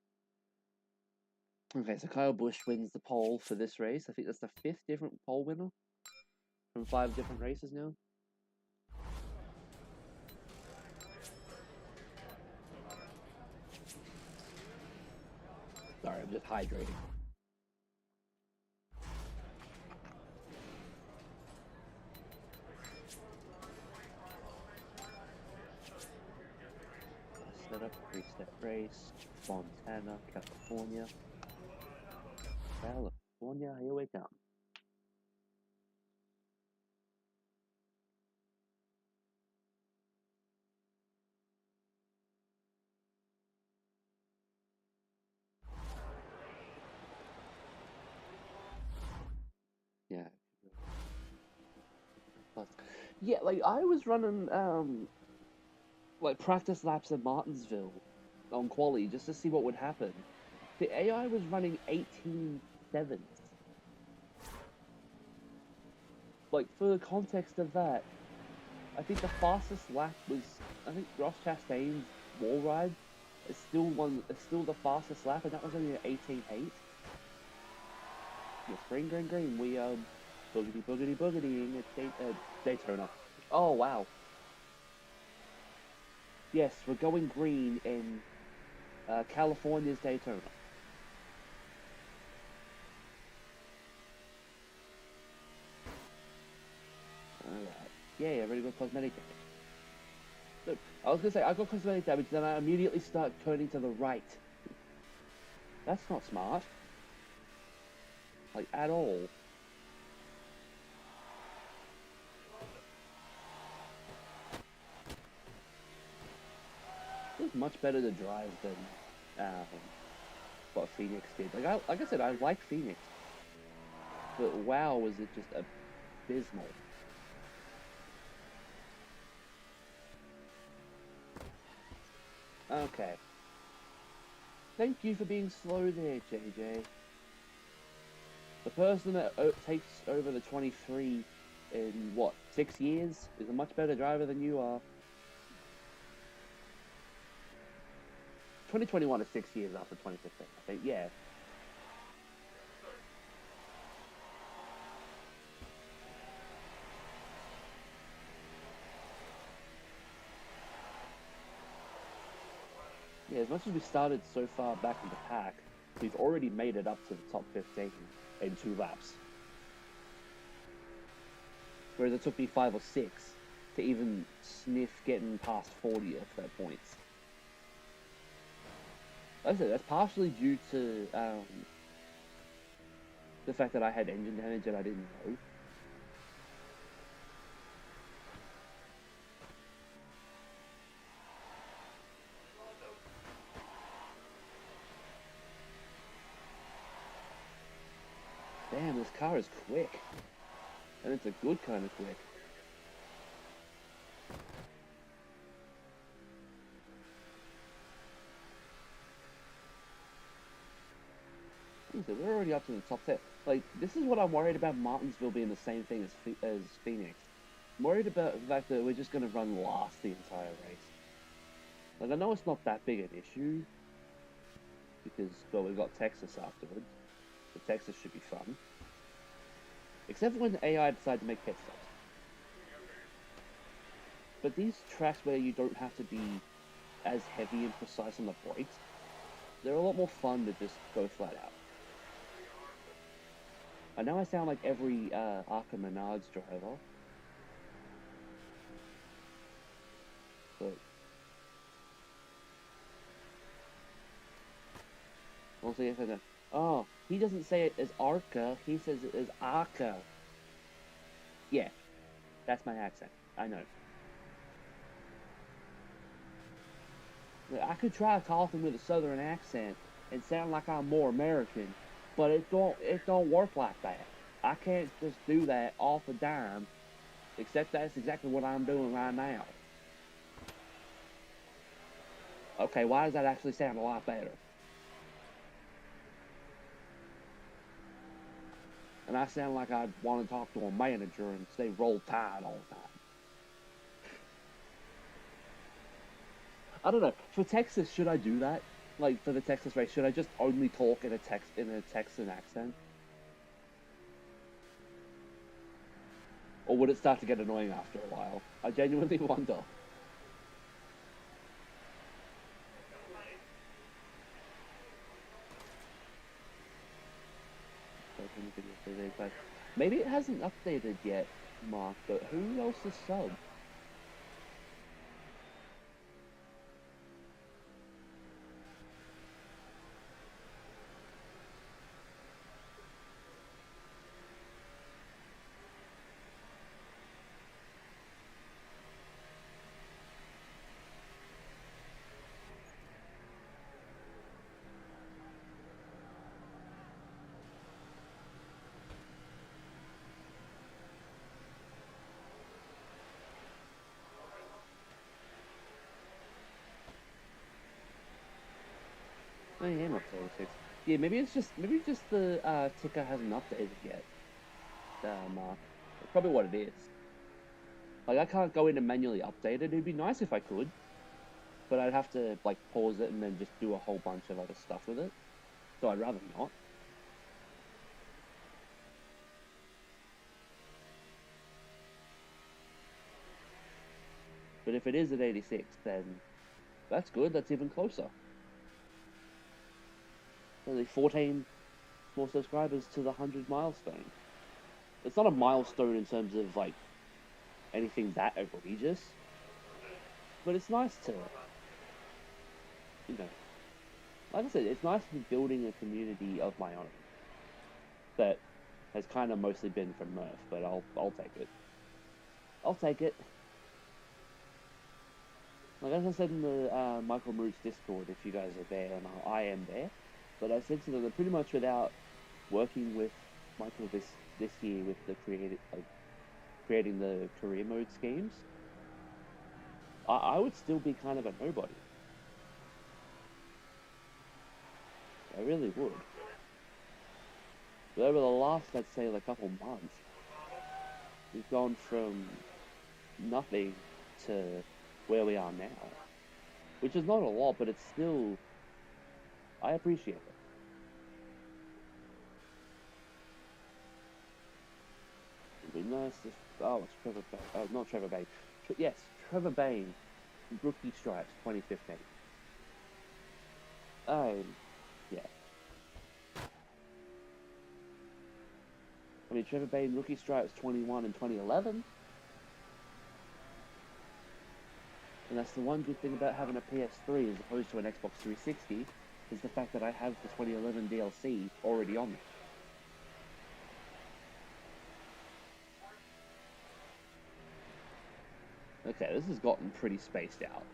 Okay, so Kyle Busch wins the pole for this race. I think that's the 5th different pole winner from 5 different races now. Sorry, I'm just hydrating. Set up a 3-step race. Montana, California. California, here we come. Yeah. Yeah, like I was running like practice laps at Martinsville on quali just to see what would happen. The AI was running 18.7. Like for the context of that, I think the fastest lap was Ross Chastain's wall ride. It's still the fastest lap, and that was only an 18.8. Yes, green. We boogity at Daytona. Oh wow. Yes, we're going green in California's Daytona. Alright. Yeah, already got cosmetic damage. Look, I was gonna say I got cosmetic damage, then I immediately start turning to the right. That's not smart. Like at all. It was much better to drive than what Phoenix did. Like I said, I like Phoenix, but wow, was it just abysmal. Okay. Thank you for being slow there, JJ. The person that takes over the 23 in, what, 6 years is a much better driver than you are. 2021 is 6 years after 2015, I think, yeah. Yeah, as much as we started so far back in the pack, we've already made it up to the top 15 in 2 laps. Whereas it took me 5 or 6 to even sniff getting past 40 at that point. Like I said, that's partially due to the fact that I had engine damage and I didn't know. Damn, this car is quick. And it's a good kind of quick. So we're already up to the top 10. Like, this is what I'm worried about Martinsville being the same thing as Phoenix. I'm worried about the fact that we're just going to run last the entire race. Like, I know it's not that big an issue, because, well, we've got Texas afterwards. So Texas should be fun. Except for when the AI decide to make pit stops. But these tracks where you don't have to be as heavy and precise on the brakes, they're a lot more fun to just go flat out. I know I sound like every Arca Menards driver, but also yes, I know. Oh, he doesn't say it as Arca, he says it as Arca. Yeah, that's my accent. I know. I could try talking with a southern accent and sound like I'm more American, but it don't work like that. I can't just do that off a dime, except that's exactly what I'm doing right now. Okay, why does that actually sound a lot better? And I sound like I'd want to talk to a manager and say roll tide all the time. I don't know. For Texas, should I do that? like for the Texas race, should I just only talk in a Texan accent? Or would it start to get annoying after a while? I genuinely wonder. Maybe it hasn't updated yet, Mark, but who else is sub? I am up to 86. Yeah, maybe it's just the ticker hasn't updated yet. Mark. That's probably what it is. Like I can't go in and manually update it. It'd be nice if I could, but I'd have to like pause it and then just do a whole bunch of other stuff with it. So I'd rather not. But if it is at 86, then that's good. That's even closer. Only 14 more subscribers to the 100 milestone. It's not a milestone in terms of like anything that egregious, but it's nice to, you know, like I said, it's nice to be building a community of my own that has kind of mostly been from Murph, but I'll take it. I'll take it. Like as I said in the Michael Moot's Discord, if you guys are there, and I am there, but I said to them that pretty much without working with Michael this year with the creating the career mode schemes, I would still be kind of a nobody. I really would. But over the last, let's say, a couple months, we've gone from nothing to where we are now, which is not a lot, but it's still, I appreciate it. It'd be nice if, it's Trevor Bain. Oh, not Trevor Bain. Yes, Trevor Bain, Rookie Stripes 2015. Yeah. I mean, Trevor Bain, Rookie Stripes 21 and 2011. And that's the one good thing about having a PS3 as opposed to an Xbox 360, is the fact that I have the 2011 DLC already on there. Okay, this has gotten pretty spaced out.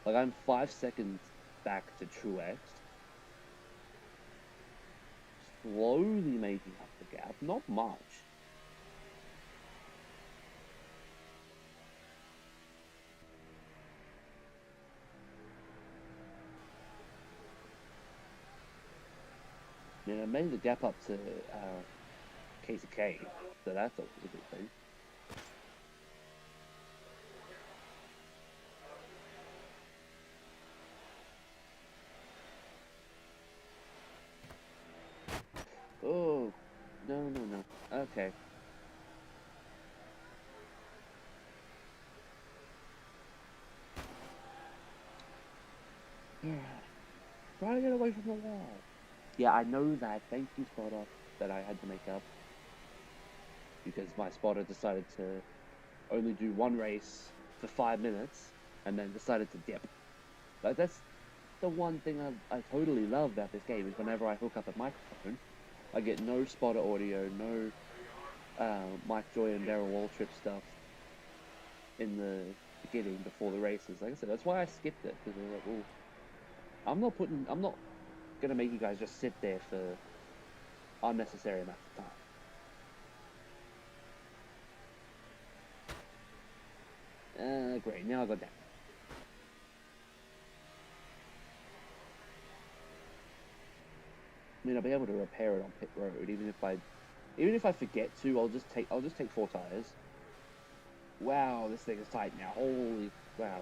Like, I'm 5 seconds back to Truex. Slowly making up the gap, not much. I mean, I made the gap up to Casey K, so that's a good thing. Oh, no. Okay. Yeah. Try to get away from the wall. Yeah, I know that. Thank you, spotter, that I had to make up. Because my spotter decided to only do one race for 5 minutes and then decided to dip. Like, that's the one thing I totally love about this game, is whenever I hook up a microphone, I get no spotter audio, no Mike Joy and Darrell Waltrip stuff in the beginning before the races. Like I said, that's why I skipped it, because I was like, well, I'm not gonna make you guys just sit there for unnecessary amounts of time. Great, now I got that. I mean, I'll be able to repair it on pit road, even if I forget to. I'll just take 4 tires. Wow, this thing is tight now. Holy wow.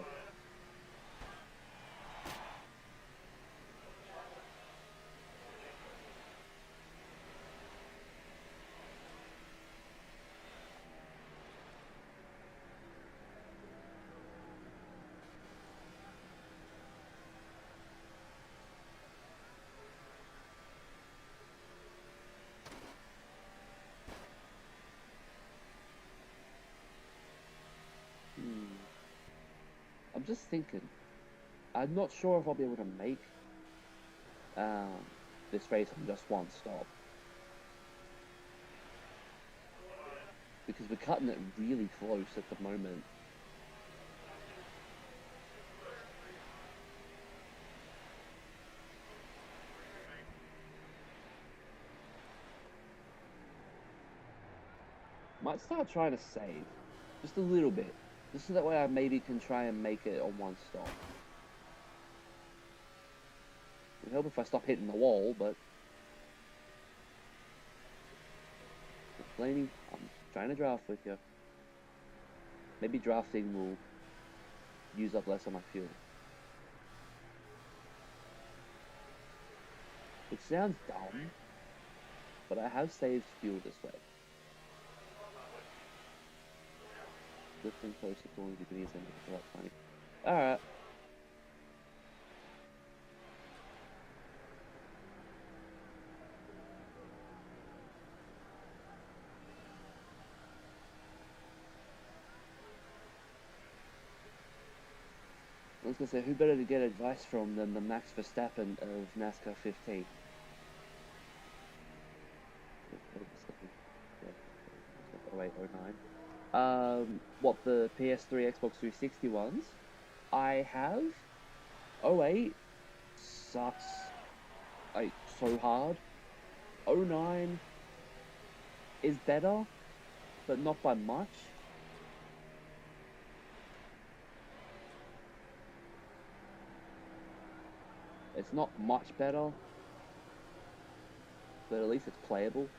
I'm just thinking. I'm not sure if I'll be able to make this race on just one stop. Because we're cutting it really close at the moment. Might start trying to save. Just a little bit. Just so that way I maybe can try and make it on one stop. It would help if I stop hitting the wall, but... Blamey, I'm trying to draft with you. Maybe drafting will use up less of my fuel. It sounds dumb, but I have saved fuel this way. Lifting closer to 20 degrees and it's about funny. Alright. I was going to say, who better to get advice from than the Max Verstappen of NASCAR 15? Oh wait, 09. What, the PS3, Xbox 360 ones? I have. 08 sucks, like, so hard. 09 is better, but not by much. It's not much better, but at least it's playable.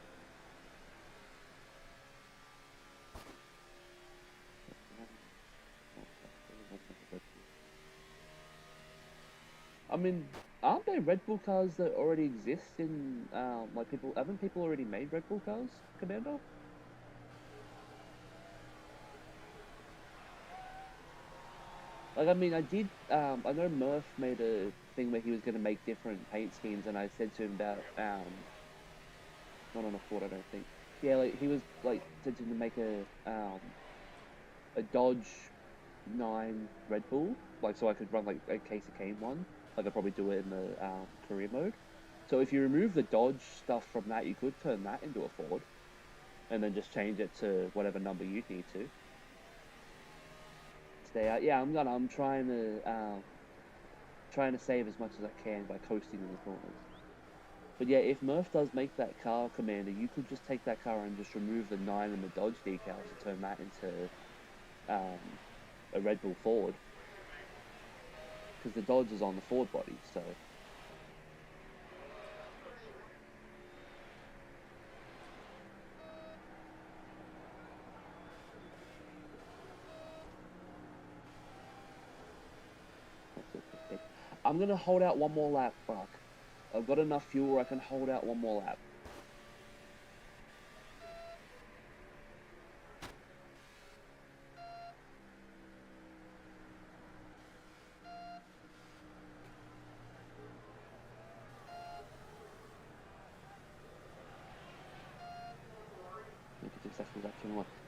I mean, aren't there Red Bull cars that already exist in, like haven't people already made Red Bull cars, Commander? Like, I mean, I know Murph made a thing where he was going to make different paint schemes, and I said to him about, not on a Ford, I don't think. Yeah, like, he was, like, said to him to make a Dodge 9 Red Bull, like, so I could run, like, a Case of Cane one. Like, I'd probably do it in the, career mode. So if you remove the Dodge stuff from that, you could turn that into a Ford, and then just change it to whatever number you need to. Yeah, I'm trying to save as much as I can by coasting in the corners. But yeah, if Murph does make that car, Commander, you could just take that car and just remove the 9 and the Dodge decals and turn that into a Red Bull Ford. Because the Dodge is on the Ford body, so... I'm gonna hold out one more lap, fuck. I've got enough fuel where I can hold out one more lap.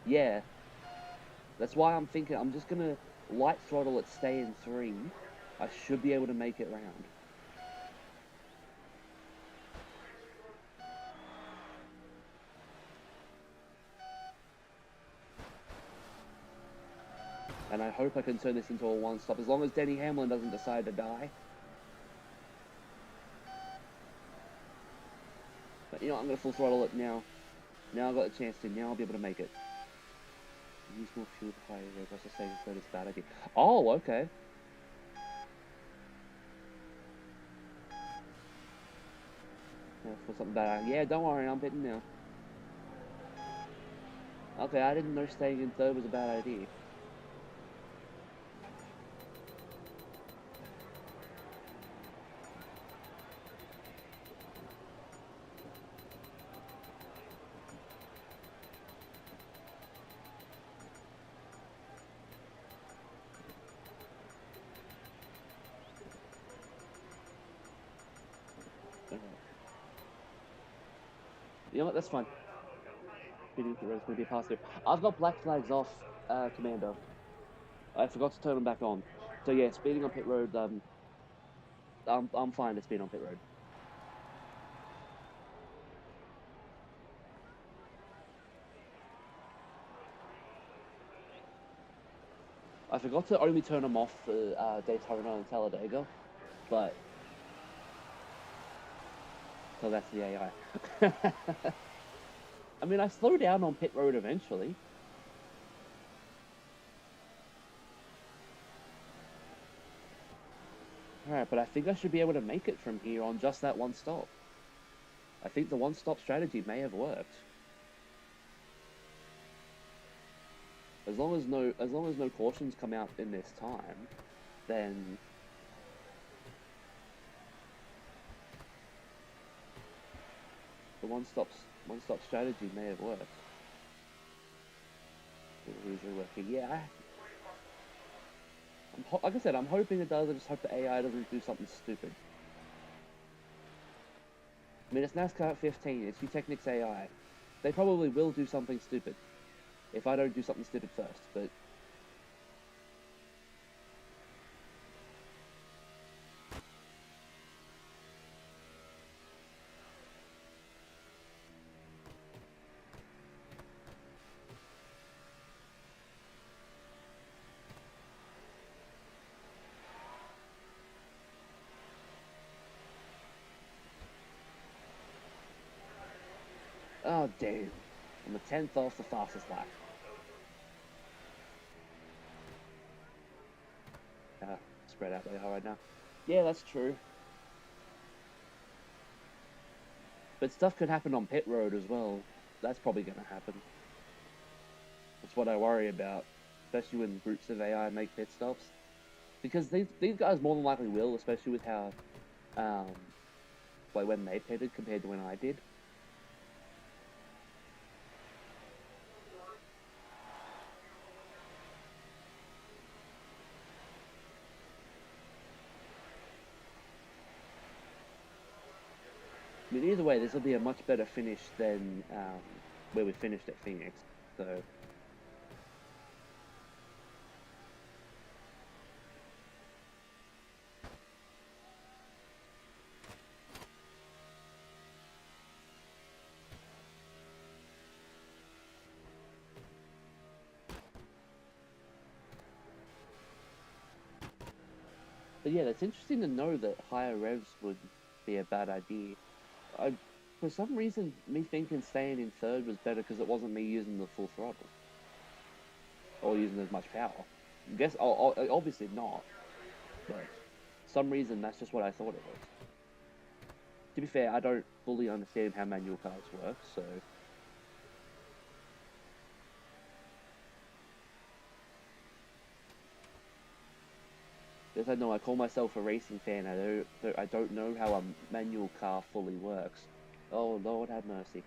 Yeah. That's why I'm thinking I'm just gonna light throttle it, stay in 3. I should be able to make it round. And I hope I can turn this into a one-stop, as long as Denny Hamlin doesn't decide to die. But you know what, I'm going to full throttle it now. Now I've got a chance to, now I'll be able to make it. Use more fuel to fire red, that's a saying, so it's a bad idea. Oh, okay. Yeah, for something bad. Yeah, don't worry, I'm hitting now. Okay, I didn't know staying in 3rd was a bad idea. You know what, that's fine. It's going to be a pass through. I've got black flags off, Commando. I forgot to turn them back on. So yeah, speeding on pit road. I'm fine to speed on pit road. I forgot to only turn them off for Daytona and Talladega, but so that's the AI. I mean, I slow down on pit road eventually. Alright, but I think I should be able to make it from here on just that one stop. I think the one-stop strategy may have worked. As long as no cautions come out in this time, then the one-stop strategy may have worked. Who's working? Yeah. Like I said, I'm hoping it does. I just hope the AI doesn't do something stupid. I mean, it's NASCAR 15. It's Technics AI. They probably will do something stupid if I don't do something stupid first. But oh damn, I'm a 10th off the fastest lap. Spread out really hard right now. Yeah, that's true. But stuff could happen on pit road as well. That's probably going to happen. That's what I worry about, especially when groups of AI make pit stops. Because these guys more than likely will, especially with how, like when they pitted compared to when I did. I mean, either way, this will be a much better finish than where we finished at Phoenix. So, but yeah, it's interesting to know that higher revs would be a bad idea. For some reason, me thinking staying in third was better because it wasn't me using the full throttle or using as much power. I guess obviously not, but for some reason that's just what I thought it was. To be fair, I don't fully understand how manual cars work, so yes, I know I call myself a racing fan. I don't know how a manual car fully works. Oh Lord, have mercy.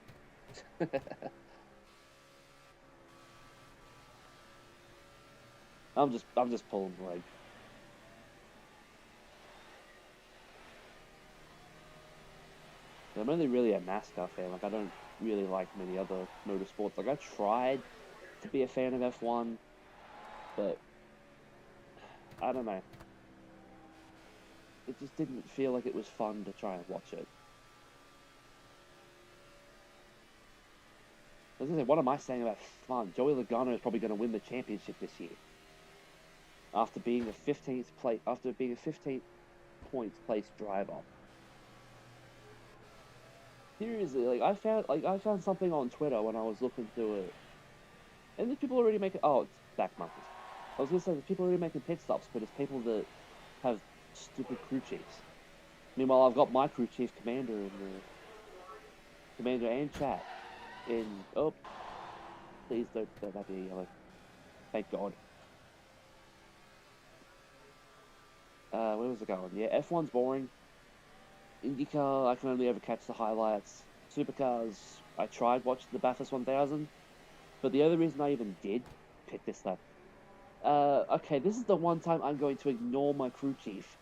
I'm just pulling leg. I'm only really a NASCAR fan. Like I don't really like many other motorsports. Like I tried to be a fan of F1, but I don't know. It just didn't feel like it was fun to try and watch it. As I said, what am I saying about fun? Joey Logano is probably going to win the championship this year. After being a 15th points place driver. Seriously, I found something on Twitter when I was looking through it. And there's people already making it's back markers. I was gonna say there's people already making pit stops, but it's people that have stupid crew chiefs. Meanwhile, I've got my crew chief commander and chat in please don't let that be a yellow. Thank God. Where was it going? Yeah, F1's boring. IndyCar, I can only ever catch the highlights. Supercars, I tried watching the Bathurst 1000, but the only reason I even did pick this up. Okay, this is the one time I'm going to ignore my crew chief.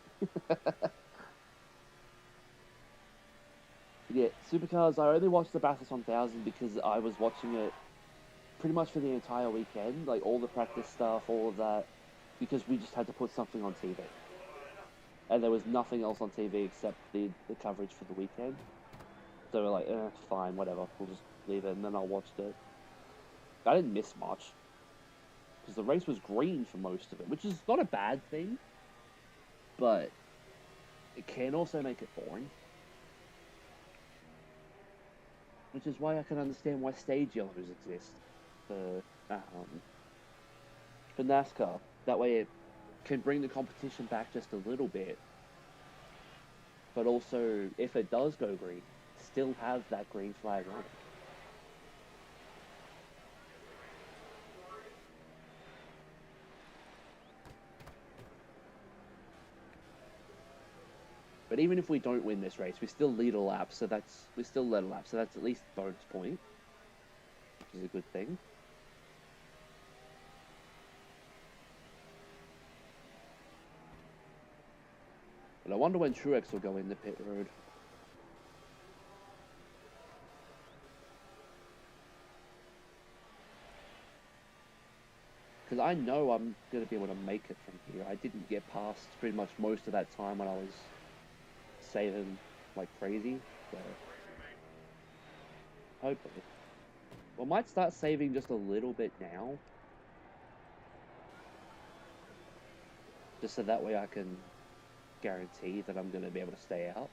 Yeah, Supercars, I only watched the Bathurst 1000 because I was watching it pretty much for the entire weekend, like all the practice stuff, all of that. because we just had to put something on TV. And there was nothing else on TV except the coverage for the weekend. So we're like, fine, whatever, we'll just leave it, and then I watched it. I didn't miss much, because the race was green for most of it, which is not a bad thing, but it can also make it boring. Which is why I can understand why stage yellows exist for NASCAR. That way it can bring the competition back just a little bit, but also, if it does go green, still have that green flag on it. But even if we don't win this race, we still lead a lap, so that's at least a bonus point, which is a good thing. But I wonder when Truex will go in the pit road. Because I know I'm going to be able to make it from here. I didn't get past pretty much most of that time when I was saving like crazy, so hopefully. We might start saving just a little bit now. Just so that way I can guarantee that I'm going to be able to stay out.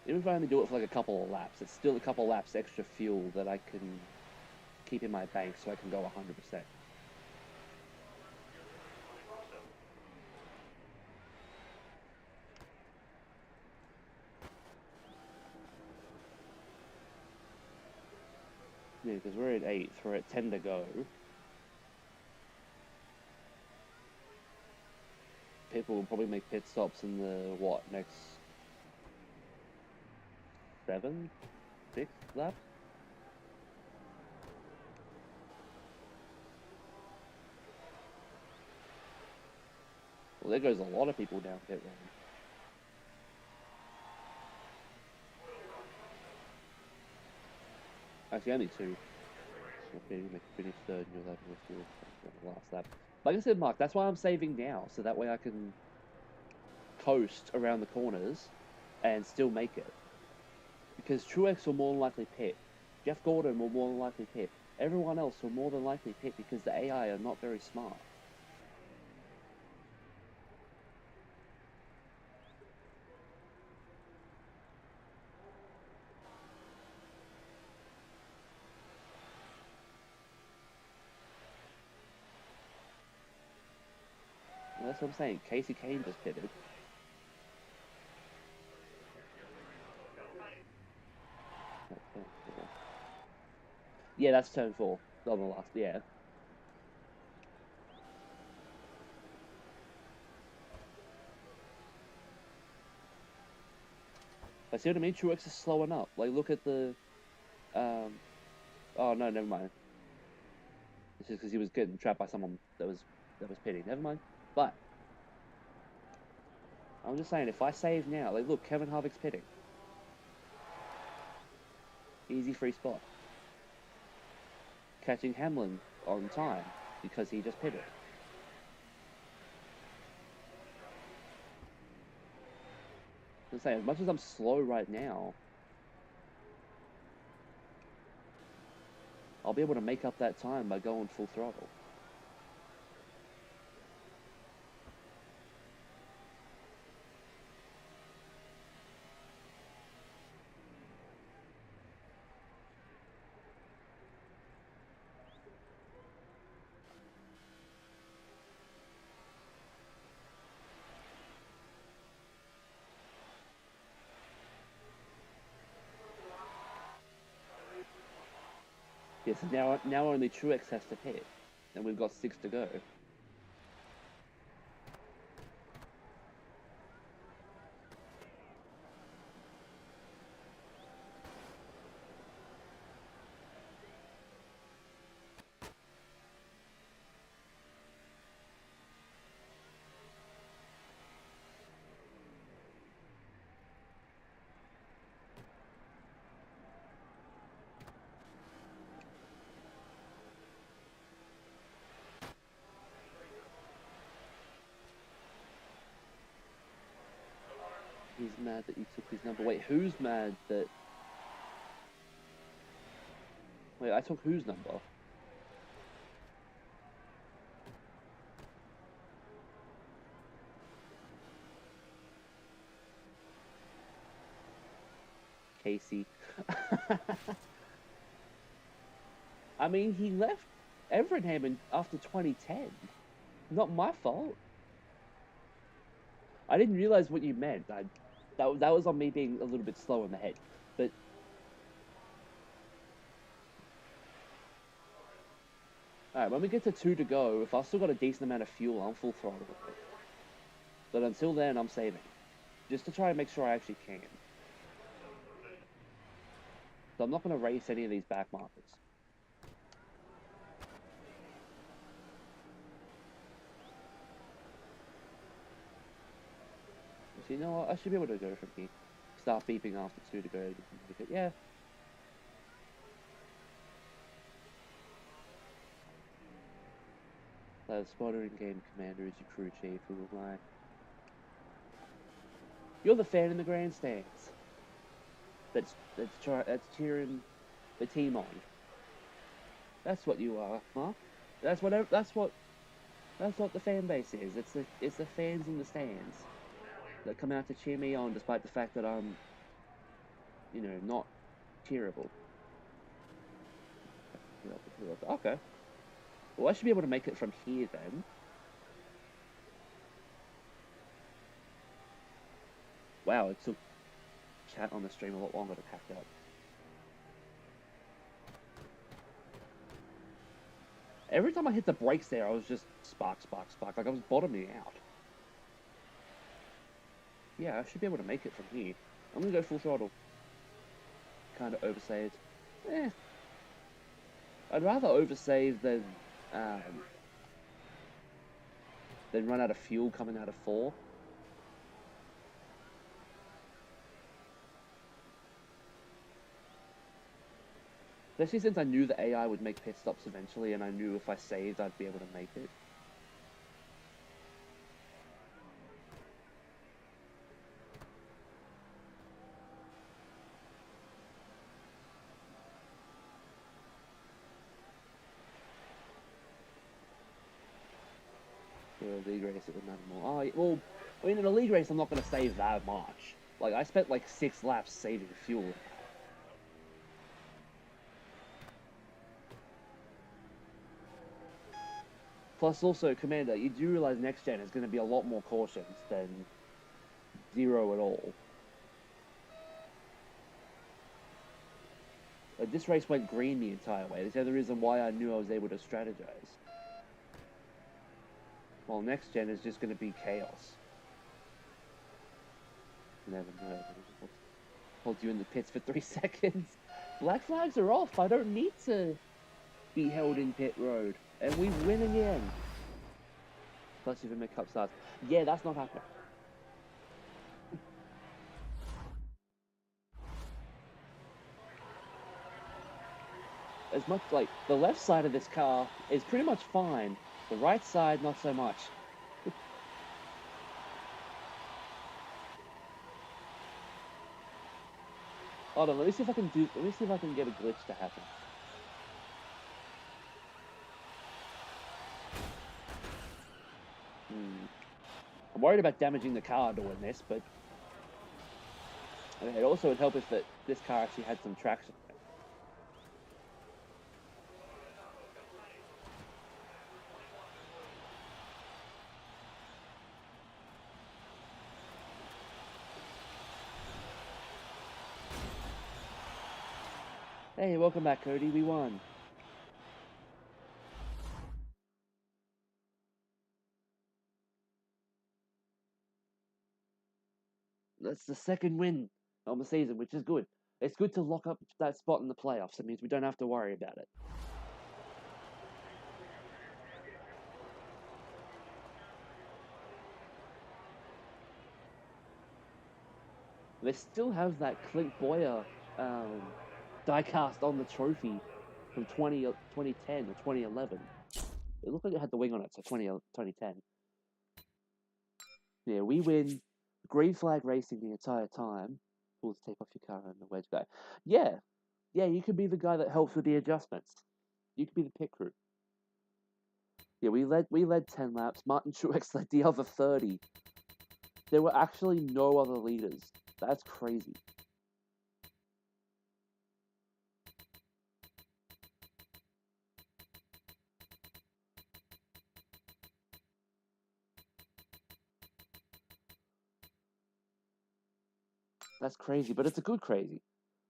Even if I only do it for like a couple of laps, it's still a couple of laps extra fuel that I can keep in my bank so I can go 100%. Yeah, because we're at 8th, we're at 10 to go. People will probably make pit stops in the, next 7th, 6th lap? Well, there goes a lot of people down pit lane. Actually, only 2. Okay, you finish 3rd and you'll have the last lap. Like I said, Mark, that's why I'm saving now, so that way I can coast around the corners and still make it. Because Truex will more than likely pit. Jeff Gordon will more than likely pit. Everyone else will more than likely pit because the AI are not very smart. Well, that's what I'm saying. Casey Kane just pitted. Yeah, that's turn 4. On the last, yeah. I see what I mean? Truex is slowing up. Like, look at the... oh, no, never mind. It's just because he was getting trapped by someone that was pitting. Never mind. But I'm just saying, if I save now, like, look, Kevin Harvick's pitting. Easy free spot. Catching Hamlin on time because he just pitted. I'm saying, as much as I'm slow right now, I'll be able to make up that time by going full throttle. Yes, now only Truex has to pit, and we've got 6 to go. He's mad that you took his number. Wait, who's mad that... Wait, I took whose number? Casey. I mean, he left Everingham after 2010. Not my fault. I didn't realize what you meant. That was on me being a little bit slow in the head. But alright, when we get to 2 to go, if I've still got a decent amount of fuel, I'm full throttle. But until then, I'm saving. Just to try and make sure I actually can. So I'm not going to race any of these back markers. So you know what? I should be able to go from here. Start beeping after 2 to go. Yeah. The spotter in game commander is your crew chief. Who will I? You're the fan in the grandstands. That's cheering the team on. That's what you are, huh? That's what the fan base is. It's the fans in the stands that come out to cheer me on, despite the fact that I'm, you know, not cheerable. Okay. Well, I should be able to make it from here then. Wow, it took chat on the stream a lot longer to pack up. Every time I hit the brakes there, I was just spark. Like I was bottoming out. Yeah, I should be able to make it from here. I'm gonna go full throttle. Kind of oversaved. I'd rather oversave than run out of fuel coming out of 4. Especially since I knew the AI would make pit stops eventually, and I knew if I saved, I'd be able to make it. For a league race, it would matter more. Oh, well, I mean, in a league race, I'm not going to save that much. Like, I spent like 6 laps saving fuel. Plus, also, Commander, you do realize next gen is going to be a lot more cautious than 0 at all. Like, this race went green the entire way. That's the other reason why I knew I was able to strategize. While next gen is just going to be chaos. Never know. Hold you in the pits for 3 seconds. Black flags are off. I don't need to be held in pit road. And we win again. Plus, even make cup starts. Yeah, that's not happening. As much like the left side of this car is pretty much fine. The right side, not so much. Hold on, let me see if I can get a glitch to happen. I'm worried about damaging the car doing this, but it also would help if this car actually had some traction. Hey, welcome back, Cody. We won. That's the second win of the season, which is good. It's good to lock up that spot in the playoffs. It means we don't have to worry about it. They still have that Clint Boyer die-cast on the trophy from 2010 or 2011. It looked like it had the wing on it, so 2010. Yeah, we win. green flag racing the entire time. Pull the tape off your car and the wedge guy. Yeah, you could be the guy that helps with the adjustments. You could be the pit crew. Yeah, we led 10 laps. Martin Truex led the other 30. There were actually no other leaders. That's crazy. That's crazy, but it's a good crazy.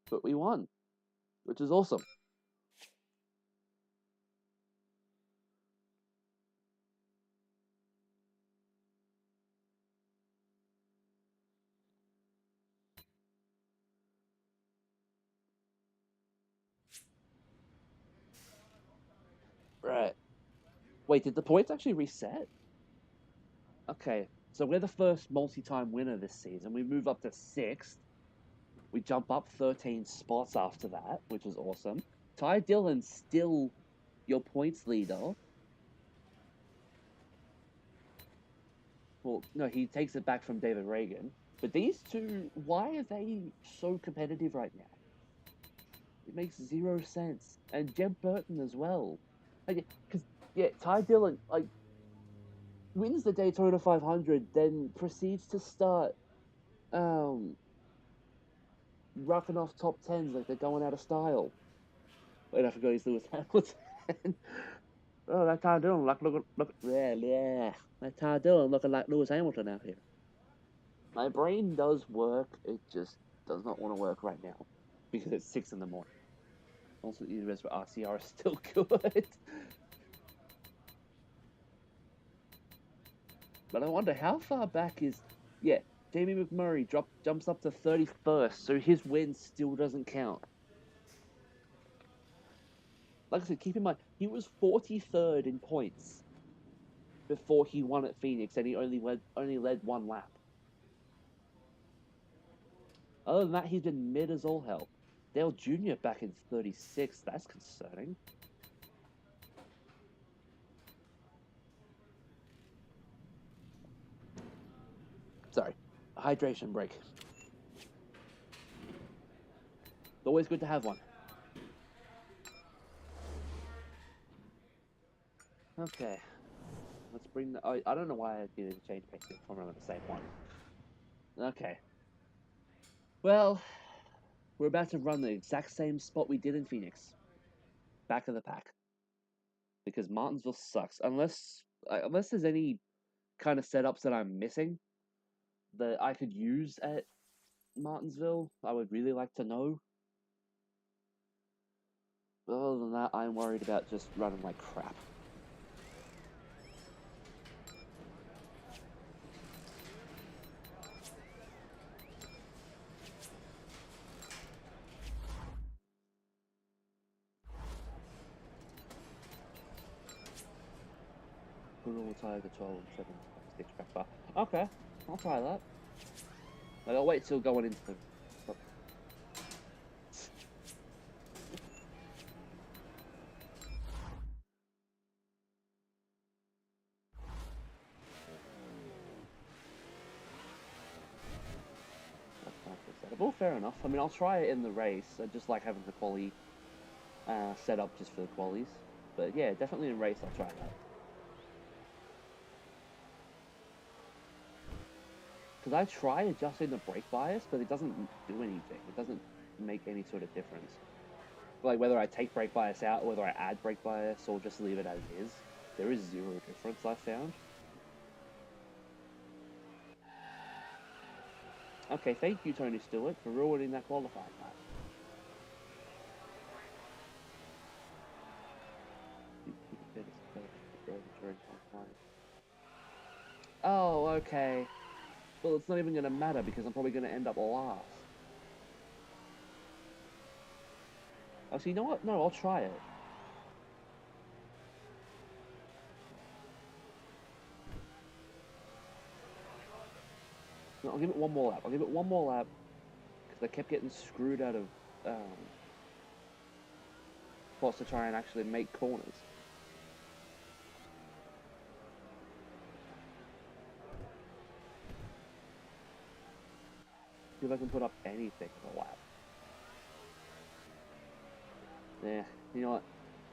But we won, which is awesome. Right. Wait, did the points actually reset? Okay, so we're the first multi-time winner this season. We move up to 6th. We jump up 13 spots after that, which is awesome. Ty Dillon's still your points leader. Well, no, he takes it back from David Reagan. But these two, why are they so competitive right now? It makes 0 sense. And Jeb Burton as well. Like, because, yeah, Ty Dillon, like, wins the Daytona 500, then proceeds to start rocking off top 10s like they're going out of style. Wait, I forgot he's Lewis Hamilton. Oh, that Ty Dillon yeah. That Ty Dillon looking like Lewis Hamilton out here. My brain does work, it just does not want to work right now because it's 6 in the morning. Also, the US RCR is still good. But I wonder how far back is. Yeah, Jamie McMurray jumps up to 31st, so his win still doesn't count. Like I said, keep in mind, he was 43rd in points before he won at Phoenix, and he only led 1 lap. Other than that, he's been mid as all hell. Dale Jr. back in 36th, that's concerning. Sorry, a hydration break. It's always good to have one. Okay, let's bring the. I don't know why I didn't change paces from the same one. Okay. Well, we're about to run the exact same spot we did in Phoenix. Back of the pack. Because Martinsville sucks. Unless there's any kind of setups that I'm missing that I could use at Martinsville, I would really like to know. But other than that, I'm worried about just running like crap. Will tire control and 7 track bar. Okay, I'll try that. Like, I'll wait till going into the. Well, fair enough. I mean, I'll try it in the race. I just like having the quali set up just for the qualies. But yeah, definitely in race, I'll try that. Because I try adjusting the brake bias, but it doesn't do anything. It doesn't make any sort of difference. Like whether I take brake bias out, or whether I add brake bias, or just leave it as is, there is 0 difference I've found. Okay, thank you, Tony Stewart, for ruining that qualifying lap. Oh, okay. Well, it's not even going to matter because I'm probably going to end up last. Oh, so you know what? No, I'll try it. No, I'll give it one more lap. I'll give it one more lap because I kept getting screwed out of spots to try and actually make corners. See if I can put up anything in a lap. Yeah, you know what?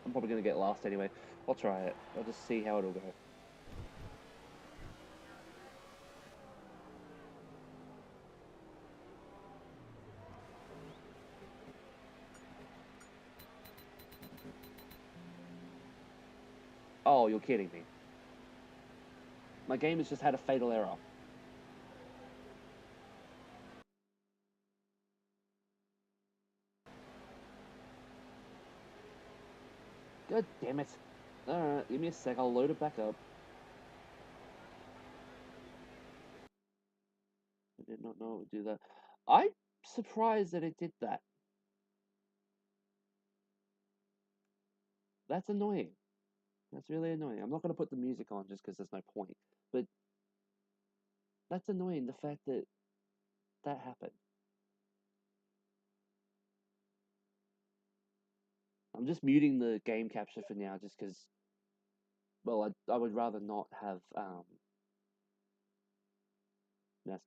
I'm probably going to get last anyway. I'll try it. I'll just see how it'll go. Oh, you're kidding me. My game has just had a fatal error. God damn it. Alright, give me a sec. I'll load it back up. I did not know it would do that. I'm surprised that it did that. That's annoying. That's really annoying. I'm not going to put the music on just because there's no point. But that's annoying, the fact that that happened. I'm just muting the game capture for now just because, well, I would rather not have NASCAR.